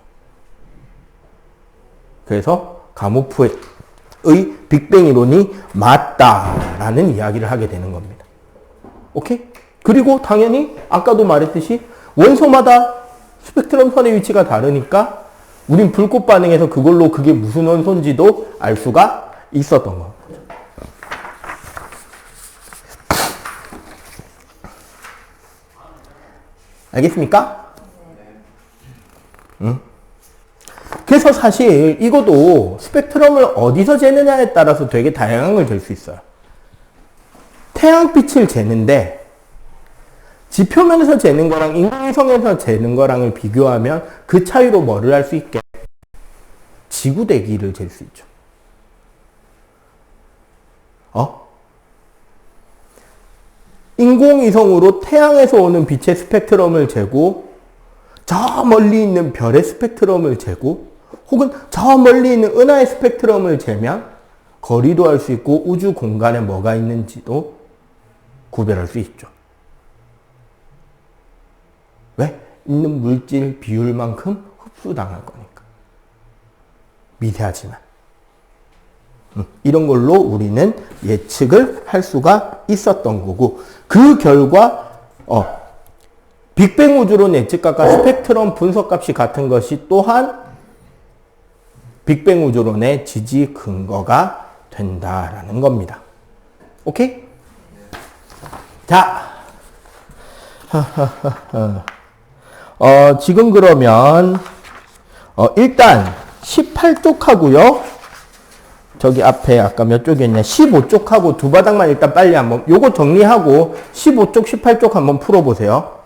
그래서 가모프의 빅뱅 이론이 맞다라는 이야기를 하게 되는 겁니다. 오케이? 그리고 당연히 아까도 말했듯이 원소마다 스펙트럼 선의 위치가 다르니까 우린 불꽃 반응에서 그걸로 그게 무슨 원소인지도 알 수가 있었던 거죠. 알겠습니까? 응? 그래서 사실 이것도 스펙트럼을 어디서 재느냐에 따라서 되게 다양한 걸 잴 수 있어요. 태양빛을 재는데 지표면에서 재는 거랑 인공위성에서 재는 거랑을 비교하면 그 차이로 뭐를 할 수 있게? 지구 대기를 잴 수 있죠. 인공위성으로 태양에서 오는 빛의 스펙트럼을 재고 저 멀리 있는 별의 스펙트럼을 재고 혹은 저 멀리 있는 은하의 스펙트럼을 재면 거리도 알 수 있고 우주 공간에 뭐가 있는지도 구별할 수 있죠. 왜? 있는 물질 비율만큼 흡수당할 거니까. 미세하지만. 이런 걸로 우리는 예측을 할 수가 있었던 거고, 그 결과 빅뱅 우주론 예측값과 스펙트럼 분석값이 같은 것이 또한 빅뱅 우주론의 지지 근거가 된다라는 겁니다. 오케이? 자, 지금 그러면 일단 18쪽하고요. 저기 앞에 아까 몇 쪽이었냐? 15쪽하고 두 바닥만 일단 빨리 한번 요거 정리하고 15쪽, 18쪽 한번 풀어보세요.